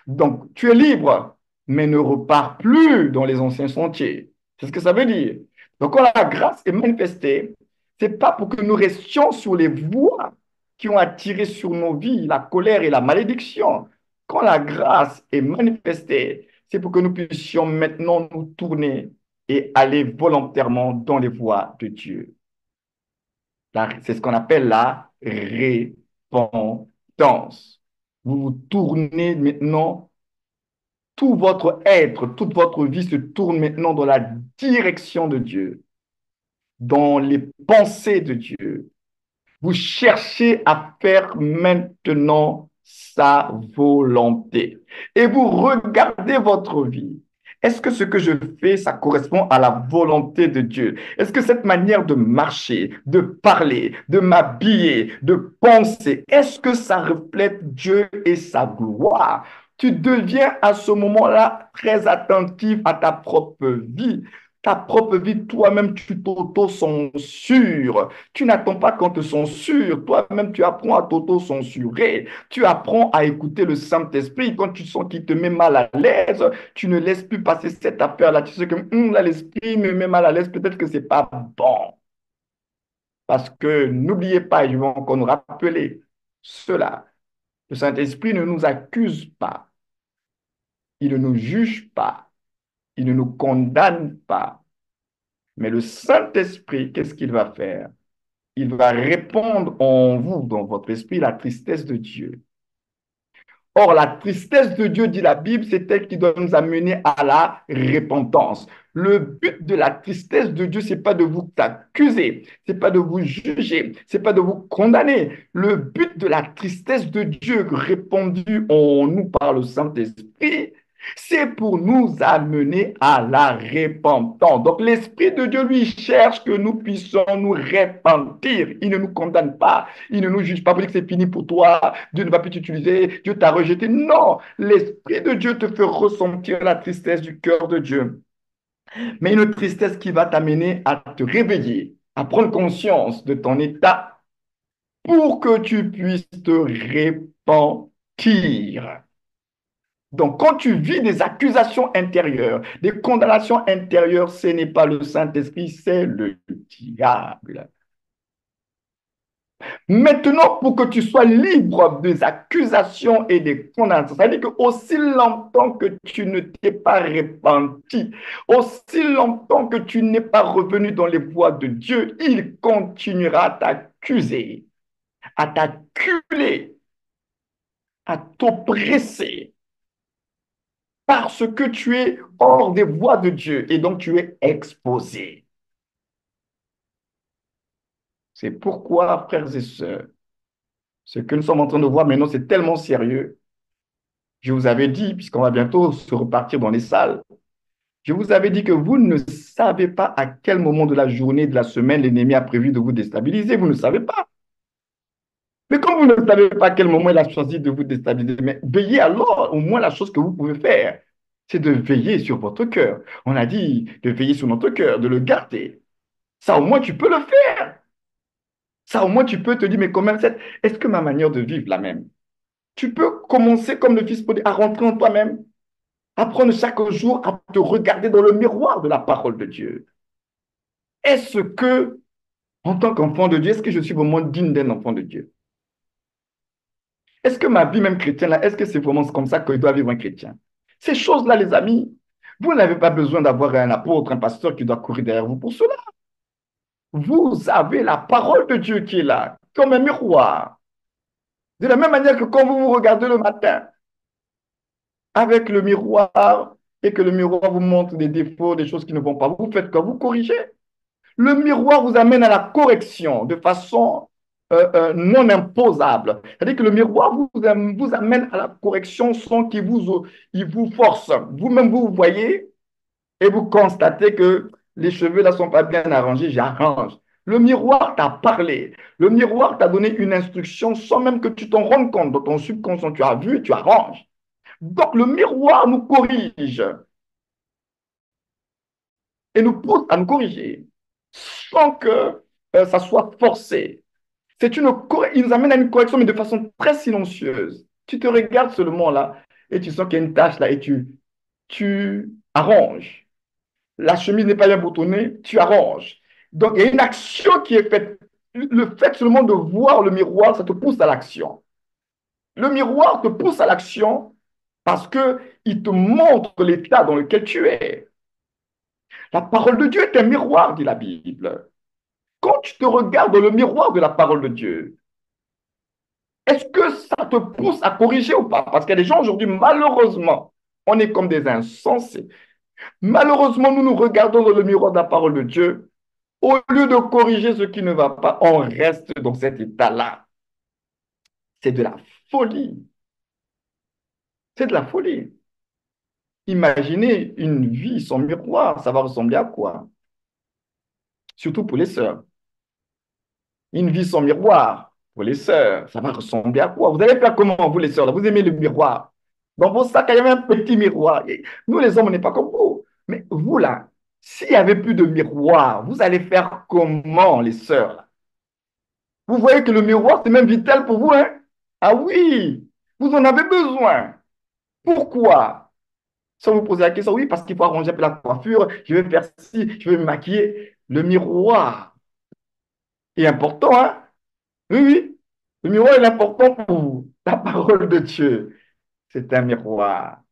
Speaker 1: Donc, tu es libre, mais ne repars plus dans les anciens sentiers. C'est ce que ça veut dire. Donc, quand la grâce est manifestée, ce n'est pas pour que nous restions sur les voies qui ont attiré sur nos vies la colère et la malédiction. Quand la grâce est manifestée, c'est pour que nous puissions maintenant nous tourner et aller volontairement dans les voies de Dieu. C'est ce qu'on appelle la repentance. Vous vous tournez maintenant, tout votre être, toute votre vie se tourne maintenant dans la direction de Dieu, dans les pensées de Dieu, Vous cherchez à faire maintenant sa volonté. Et vous regardez votre vie. Est-ce que ce que je fais, ça correspond à la volonté de Dieu? Est-ce que cette manière de marcher, de parler, de m'habiller, de penser, est-ce que ça reflète Dieu et sa gloire? Tu deviens à ce moment-là très attentif à ta propre vie. Ta propre vie, toi-même, tu t'auto-censures. Tu n'attends pas qu'on te censure. Toi-même, tu apprends à t'auto-censurer. Tu apprends à écouter le Saint-Esprit. Quand tu sens qu'il te met mal à l'aise, tu ne laisses plus passer cette affaire-là. Tu sais que là, l'Esprit me met mal à l'aise. Peut-être que c'est pas bon. Parce que n'oubliez pas, et je vais encore nous rappeler cela. Le Saint-Esprit ne nous accuse pas. Il ne nous juge pas. Il ne nous condamne pas. Mais le Saint-Esprit, qu'est-ce qu'il va faire? Il va répandre en vous, dans votre esprit, la tristesse de Dieu. Or, la tristesse de Dieu, dit la Bible, c'est elle qui doit nous amener à la repentance. Le but de la tristesse de Dieu, c'est pas de vous accuser, c'est pas de vous juger, c'est pas de vous condamner. Le but de la tristesse de Dieu répandue en nous par le Saint-Esprit, c'est pour nous amener à la repentance. Donc, l'Esprit de Dieu, lui, cherche que nous puissions nous repentir. Il ne nous condamne pas, il ne nous juge pas pour dire que c'est fini pour toi, Dieu ne va plus t'utiliser, Dieu t'a rejeté. Non, l'Esprit de Dieu te fait ressentir la tristesse du cœur de Dieu. Mais une tristesse qui va t'amener à te réveiller, à prendre conscience de ton état pour que tu puisses te repentir. Donc, quand tu vis des accusations intérieures, des condamnations intérieures, ce n'est pas le Saint-Esprit, c'est le diable. Maintenant, pour que tu sois libre des accusations et des condamnations, c'est-à-dire que aussi longtemps que tu ne t'es pas repenti, aussi longtemps que tu n'es pas revenu dans les voies de Dieu, il continuera à t'accuser, à t'acculer, à t'oppresser, parce que tu es hors des voies de Dieu et donc tu es exposé. C'est pourquoi, frères et sœurs, ce que nous sommes en train de voir maintenant, c'est tellement sérieux. Je vous avais dit, puisqu'on va bientôt se repartir dans les salles, je vous avais dit que vous ne savez pas à quel moment de la journée, de la semaine, l'ennemi a prévu de vous déstabiliser. Vous ne savez pas. Mais comme vous ne savez pas à quel moment il a choisi de vous déstabiliser, mais veillez alors, au moins la chose que vous pouvez faire, c'est de veiller sur votre cœur. On a dit de veiller sur notre cœur, de le garder. Ça, au moins, tu peux le faire. Ça, au moins, tu peux te dire, mais quand même, est-ce que ma manière de vivre la même? Tu peux commencer comme le Fils prodigue à rentrer en toi-même. Apprendre chaque jour à te regarder dans le miroir de la parole de Dieu. Est-ce que, en tant qu'enfant de Dieu, est-ce que je suis vraiment digne d'un enfant de Dieu? Est-ce que ma vie même chrétienne, là, est-ce que c'est vraiment comme ça qu'il doit vivre un chrétien? Ces choses-là, les amis, vous n'avez pas besoin d'avoir un apôtre, un pasteur qui doit courir derrière vous pour cela. Vous avez la parole de Dieu qui est là, comme un miroir. De la même manière que quand vous vous regardez le matin, avec le miroir, et que le miroir vous montre des défauts, des choses qui ne vont pas, vous faites quoi? Vous corrigez. Le miroir vous amène à la correction de façon non imposable. C'est-à-dire que le miroir vous amène à la correction sans qu'il il vous force. Vous-même, vous voyez et vous constatez que les cheveux là ne sont pas bien arrangés, j'arrange. Le miroir t'a parlé. Le miroir t'a donné une instruction sans même que tu t'en rendes compte. Dans ton subconscient, tu as vu et tu arranges. Donc, le miroir nous corrige et nous pousse à nous corriger sans que ça soit forcé. Il nous amène à une correction, mais de façon très silencieuse. Tu te regardes seulement là et tu sens qu'il y a une tâche là et tu arranges. La chemise n'est pas bien boutonnée, tu arranges. Donc, il y a une action qui est faite. Le fait seulement de voir le miroir, ça te pousse à l'action. Le miroir te pousse à l'action parce qu'il te montre l'état dans lequel tu es. La parole de Dieu est un miroir, dit la Bible. Quand tu te regardes dans le miroir de la parole de Dieu, est-ce que ça te pousse à corriger ou pas? Parce qu'il y a des gens aujourd'hui, malheureusement, on est comme des insensés. Malheureusement, nous nous regardons dans le miroir de la parole de Dieu Au lieu de corriger ce qui ne va pas, on reste dans cet état-là. C'est de la folie. C'est de la folie. Imaginez une vie sans miroir, ça va ressembler à quoi? Surtout pour les sœurs. Une vie sans miroir, pour les sœurs, ça va ressembler à quoi? Vous allez faire comment, vous les sœurs, là? Vous aimez le miroir. Dans vos sacs, il y avait un petit miroir. Et nous, les hommes, on n'est pas comme vous. Mais vous, là, s'il n'y avait plus de miroir, vous allez faire comment, les sœurs, là? Vous voyez que le miroir, c'est même vital pour vous, hein? Ah oui, vous en avez besoin. Pourquoi? Sans vous poser la question, oui, parce qu'il faut arranger un peu la coiffure, je vais faire ci, je vais me maquiller. Le miroir est important, hein? Oui, oui. Le miroir est important pour vous. La parole de Dieu, c'est un miroir.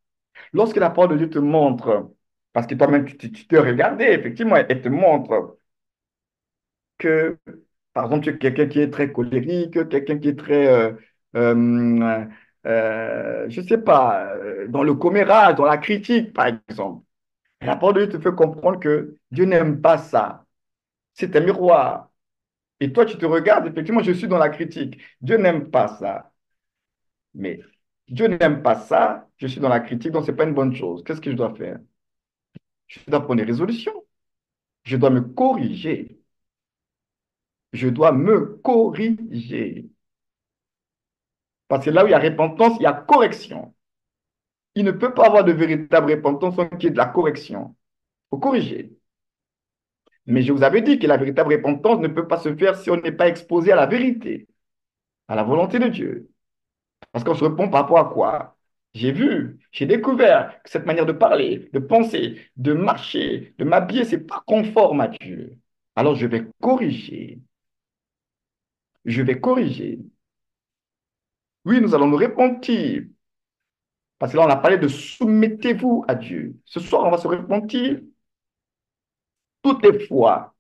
Speaker 1: Lorsque la parole de Dieu te montre, parce que toi-même, tu te regardes, effectivement, elle te montre que, par exemple, tu es quelqu'un qui est très colérique, quelqu'un qui est très, euh, je ne sais pas, dans le commérage, dans la critique, par exemple. Et la parole de Dieu te fait comprendre que Dieu n'aime pas ça. C'est un miroir. Et toi, tu te regardes, effectivement, je suis dans la critique. Dieu n'aime pas ça. Mais Dieu n'aime pas ça, je suis dans la critique, donc ce n'est pas une bonne chose. Qu'est-ce que je dois faire? Je dois prendre des résolutions. Je dois me corriger. Je dois me corriger. Parce que là où il y a repentance, il y a correction. Il ne peut pas avoir de véritable repentance sans qu'il y ait de la correction. Il faut corriger. Mais je vous avais dit que la véritable repentance ne peut pas se faire si on n'est pas exposé à la vérité, à la volonté de Dieu. Parce qu'on se répond par rapport à quoi? J'ai vu, j'ai découvert que cette manière de parler, de penser, de marcher, de m'habiller, ce n'est pas conforme à Dieu. Alors je vais corriger. Je vais corriger. Oui, nous allons nous repentir. Parce que là, on a parlé de soumettez-vous à Dieu. Ce soir, on va se repentir toutes les fois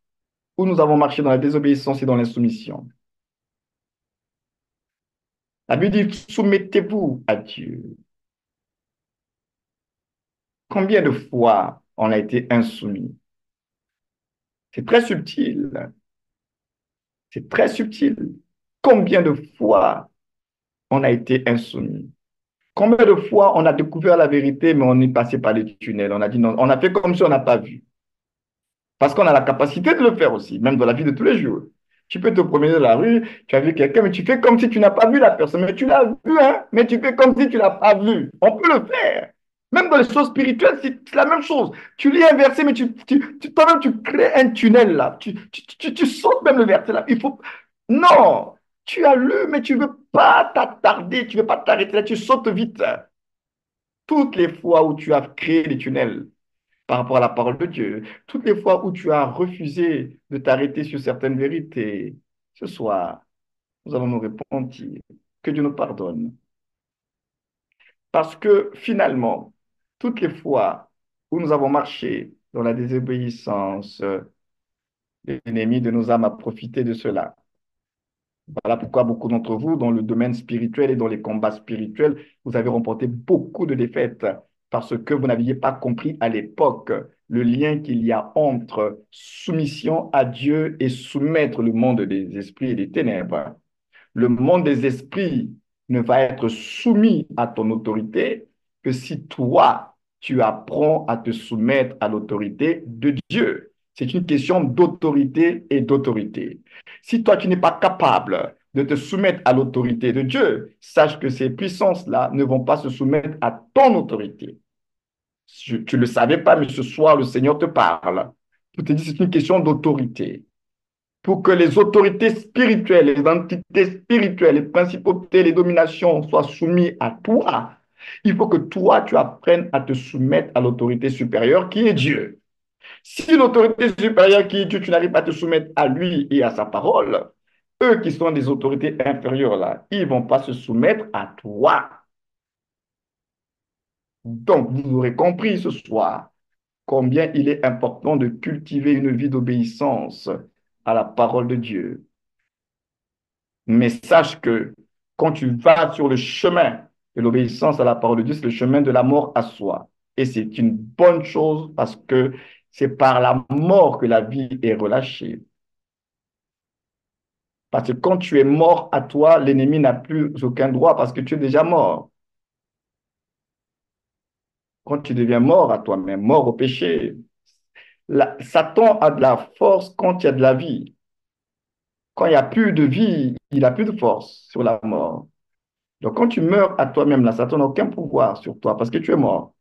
Speaker 1: où nous avons marché dans la désobéissance et dans l'insoumission. La Bible dit soumettez-vous à Dieu. Combien de fois on a été insoumis? C'est très subtil. C'est très subtil. Combien de fois on a été insoumis? Combien de fois on a découvert la vérité, mais on est passé par les tunnels? On a dit non, on a fait comme si on n'a pas vu. Parce qu'on a la capacité de le faire aussi, même dans la vie de tous les jours. Tu peux te promener dans la rue, tu as vu quelqu'un, mais tu fais comme si tu n'as pas vu la personne. Mais tu l'as vu, hein? Mais tu fais comme si tu ne l'as pas vu. On peut le faire. Même dans les choses spirituelles, c'est la même chose. Tu lis un verset, mais toi-même, tu crées un tunnel là. Tu sautes même le verset là. Il faut... Non, tu as lu, mais tu ne veux pas t'attarder, tu ne veux pas t'arrêter là, tu sautes vite. Toutes les fois où tu as créé des tunnels par rapport à la parole de Dieu, toutes les fois où tu as refusé de t'arrêter sur certaines vérités, ce soir, nous allons nous repentir. Que Dieu nous pardonne. Parce que finalement, toutes les fois où nous avons marché dans la désobéissance, l'ennemi de nos âmes a profité de cela. Voilà pourquoi beaucoup d'entre vous, dans le domaine spirituel et dans les combats spirituels, vous avez remporté beaucoup de défaites parce que vous n'aviez pas compris à l'époque le lien qu'il y a entre soumission à Dieu et soumettre le monde des esprits et des ténèbres. Le monde des esprits ne va être soumis à ton autorité que si toi, tu apprends à te soumettre à l'autorité de Dieu. C'est une question d'autorité et d'autorité. Si toi, tu n'es pas capable de te soumettre à l'autorité de Dieu, sache que ces puissances-là ne vont pas se soumettre à ton autorité. Tu ne le savais pas, mais ce soir, le Seigneur te parle. Pour te dire, c'est une question d'autorité. Pour que les autorités spirituelles, les entités spirituelles, les principautés, les dominations soient soumises à toi, il faut que toi, tu apprennes à te soumettre à l'autorité supérieure qui est Dieu. Si l'autorité supérieure qui est Dieu, tu n'arrives pas à te soumettre à lui et à sa parole, eux qui sont des autorités inférieures là, ils ne vont pas se soumettre à toi. Donc, vous aurez compris ce soir combien il est important de cultiver une vie d'obéissance à la parole de Dieu. Mais sache que quand tu vas sur le chemin de l'obéissance à la parole de Dieu, c'est le chemin de la mort à soi. Et c'est une bonne chose parce que C'est par la mort que la vie est relâchée. Parce que quand tu es mort à toi, l'ennemi n'a plus aucun droit parce que tu es déjà mort. Quand tu deviens mort à toi-même, mort au péché, Satan a de la force quand il y a de la vie. Quand il n'y a plus de vie, il n'a plus de force sur la mort. Donc quand tu meurs à toi-même, là, Satan n'a aucun pouvoir sur toi parce que tu es mort.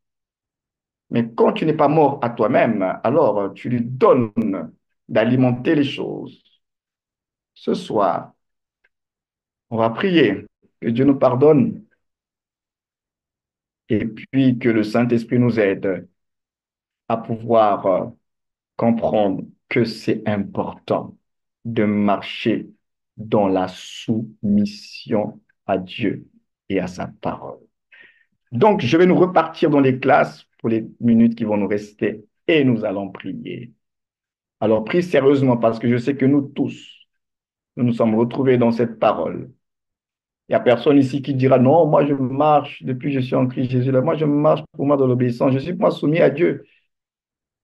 Speaker 1: Mais quand tu n'es pas mort à toi-même, alors tu lui donnes d'alimenter les choses. Ce soir, on va prier que Dieu nous pardonne et puis que le Saint-Esprit nous aide à pouvoir comprendre que c'est important de marcher dans la soumission à Dieu et à sa parole. Donc, je vais nous repartir dans les classes pour les minutes qui vont nous rester et nous allons prier. Alors, prie sérieusement parce que je sais que nous tous, nous nous sommes retrouvés dans cette parole. Il n'y a personne ici qui dira non, moi je marche depuis que je suis en Christ Jésus. Là, moi je marche pour moi dans l'obéissance. Je suis moi soumis à Dieu.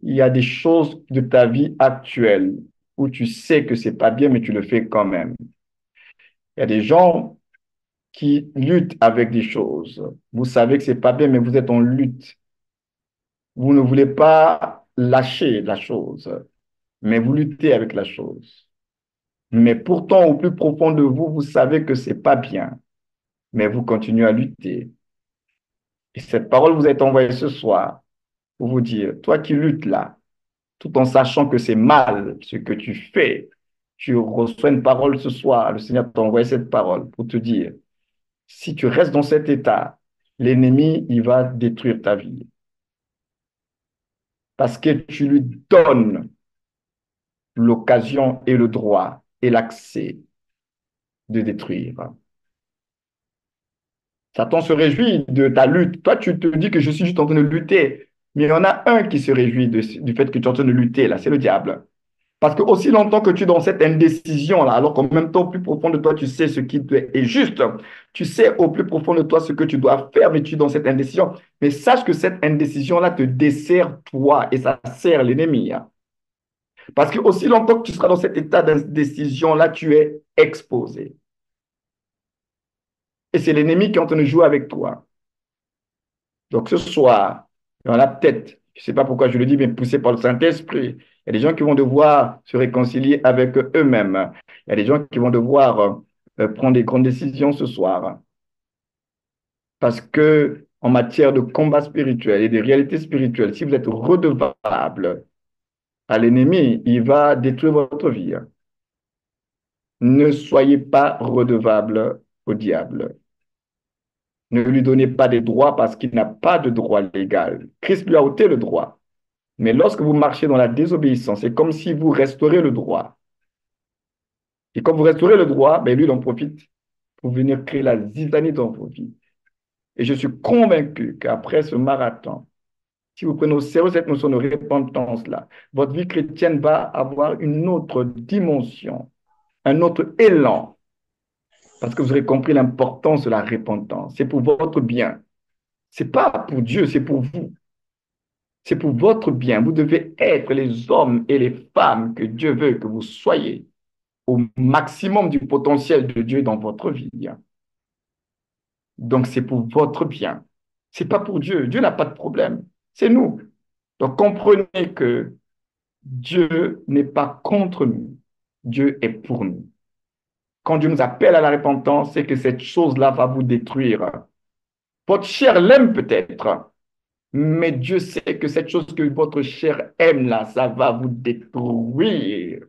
Speaker 1: Il y a des choses de ta vie actuelle où tu sais que c'est pas bien, mais tu le fais quand même. Il y a des gens qui luttent avec des choses. Vous savez que c'est pas bien, mais vous êtes en lutte. Vous ne voulez pas lâcher la chose, mais vous luttez avec la chose. Mais pourtant, au plus profond de vous, vous savez que c'est pas bien, mais vous continuez à lutter. Et cette parole vous est envoyée ce soir pour vous dire, toi qui luttes là, tout en sachant que c'est mal ce que tu fais, tu reçois une parole ce soir. Le Seigneur t'a envoyé cette parole pour te dire, si tu restes dans cet état, l'ennemi, il va détruire ta vie. Parce que tu lui donnes l'occasion et le droit et l'accès de détruire. Satan se réjouit de ta lutte. Toi, tu te dis que je suis juste en train de lutter. Mais il y en a un qui se réjouit du fait que tu es en train de lutter, là, c'est le diable. Parce que aussi longtemps que tu es dans cette indécision-là, alors qu'en même temps, au plus profond de toi, tu sais ce qui est juste, tu sais au plus profond de toi ce que tu dois faire, mais tu es dans cette indécision. Mais sache que cette indécision-là te dessert toi et ça sert l'ennemi, hein. Parce que aussi longtemps que tu seras dans cet état d'indécision-là, tu es exposé. Et c'est l'ennemi qui est en train de jouer avec toi. Donc ce soir, il y en a peut-être, je ne sais pas pourquoi je le dis, mais poussé par le Saint-Esprit, il y a des gens qui vont devoir se réconcilier avec eux-mêmes. Il y a des gens qui vont devoir prendre des grandes décisions ce soir. Parce que en matière de combat spirituel et de réalité spirituelle, si vous êtes redevable à l'ennemi, il va détruire votre vie. Ne soyez pas redevable au diable. Ne lui donnez pas des droits parce qu'il n'a pas de droit légal. Christ lui a ôté le droit. Mais lorsque vous marchez dans la désobéissance, c'est comme si vous restaurez le droit. Et quand vous restaurez le droit, ben lui, il en profite pour venir créer la zizanie dans vos vies. Et je suis convaincu qu'après ce marathon, si vous prenez au sérieux cette notion de repentance-là, votre vie chrétienne va avoir une autre dimension, un autre élan, parce que vous aurez compris l'importance de la repentance. C'est pour votre bien. Ce n'est pas pour Dieu, c'est pour vous. C'est pour votre bien. Vous devez être les hommes et les femmes que Dieu veut que vous soyez au maximum du potentiel de Dieu dans votre vie. Donc, c'est pour votre bien. C'est pas pour Dieu. Dieu n'a pas de problème. C'est nous. Donc, comprenez que Dieu n'est pas contre nous. Dieu est pour nous. Quand Dieu nous appelle à la repentance, c'est que cette chose-là va vous détruire. Votre chair l'aime peut-être, mais Dieu sait que cette chose que votre chair aime là, ça va vous détruire.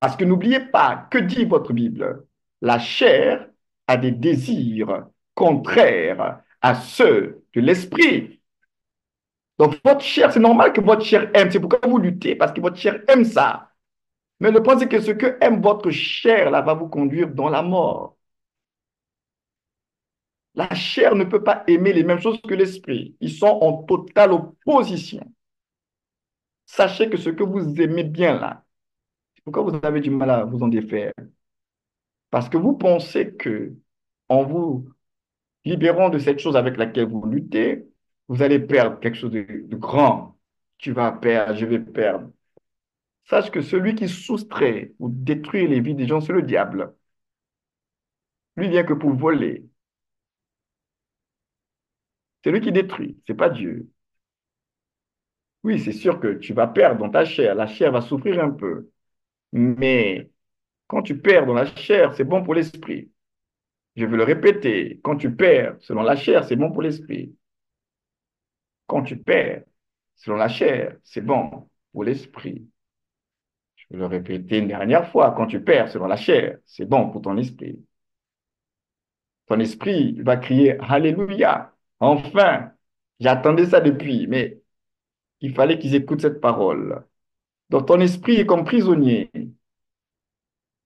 Speaker 1: Parce que n'oubliez pas, que dit votre Bible? La chair a des désirs contraires à ceux de l'esprit. Donc votre chair, c'est normal que votre chair aime, c'est pourquoi vous luttez, parce que votre chair aime ça. Mais le point, c'est que ce que aime votre chair là va vous conduire dans la mort. La chair ne peut pas aimer les mêmes choses que l'esprit. Ils sont en totale opposition. Sachez que ce que vous aimez bien là, pourquoi vous avez du mal à vous en défaire? Parce que vous pensez que en vous libérant de cette chose avec laquelle vous luttez, vous allez perdre quelque chose de grand. tu vas perdre, je vais perdre. Sache que celui qui soustrait ou détruit les vies des gens, c'est le diable. Lui vient que pour voler. C'est lui qui détruit, c'est pas Dieu. Oui, c'est sûr que tu vas perdre dans ta chair. La chair va souffrir un peu. Mais quand tu perds dans la chair, c'est bon pour l'esprit. Je veux le répéter. Quand tu perds selon la chair, c'est bon pour l'esprit. Quand tu perds selon la chair, c'est bon pour l'esprit. Je veux le répéter une dernière fois. Quand tu perds selon la chair, c'est bon pour ton esprit. Ton esprit va crier Alléluia. Enfin, j'attendais ça depuis, mais il fallait qu'ils écoutent cette parole. Donc ton esprit est comme prisonnier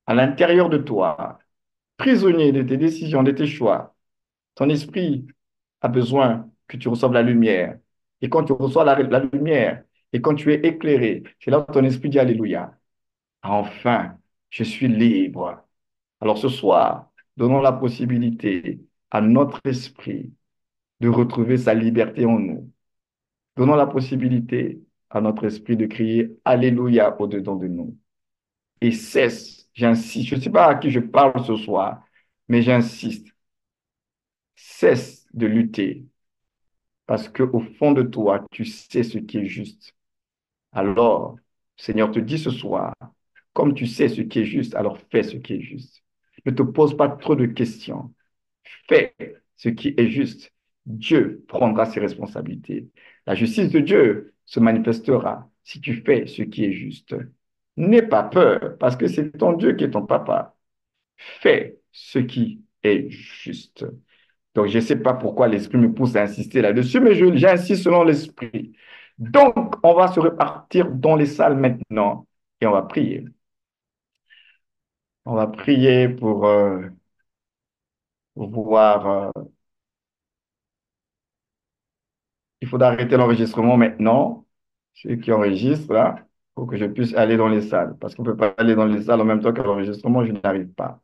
Speaker 1: à l'intérieur de toi, prisonnier de tes décisions, de tes choix. Ton esprit a besoin que tu reçoives la lumière. Et quand tu reçois la lumière, et quand tu es éclairé, c'est là où ton esprit dit Alléluia. Enfin, je suis libre. Alors ce soir, donnons la possibilité à notre esprit de retrouver sa liberté en nous. Donnons la possibilité à notre esprit de crier Alléluia au-dedans de nous. Et cesse, j'insiste, je ne sais pas à qui je parle ce soir, mais j'insiste, cesse de lutter parce qu'au fond de toi, tu sais ce qui est juste. Alors, Seigneur te dit ce soir, comme tu sais ce qui est juste, alors fais ce qui est juste. Ne te pose pas trop de questions. Fais ce qui est juste. Dieu prendra ses responsabilités. La justice de Dieu se manifestera si tu fais ce qui est juste. N'aie pas peur parce que c'est ton Dieu qui est ton papa. Fais ce qui est juste. Donc, je ne sais pas pourquoi l'Esprit me pousse à insister là-dessus, mais j'insiste selon l'Esprit. Donc, on va se repartir dans les salles maintenant et on va prier. On va prier pour voir. Il faut arrêter l'enregistrement maintenant. Ceux qui enregistrent là, pour que je puisse aller dans les salles. Parce qu'on ne peut pas aller dans les salles en même temps que l'enregistrement, je n'arrive pas.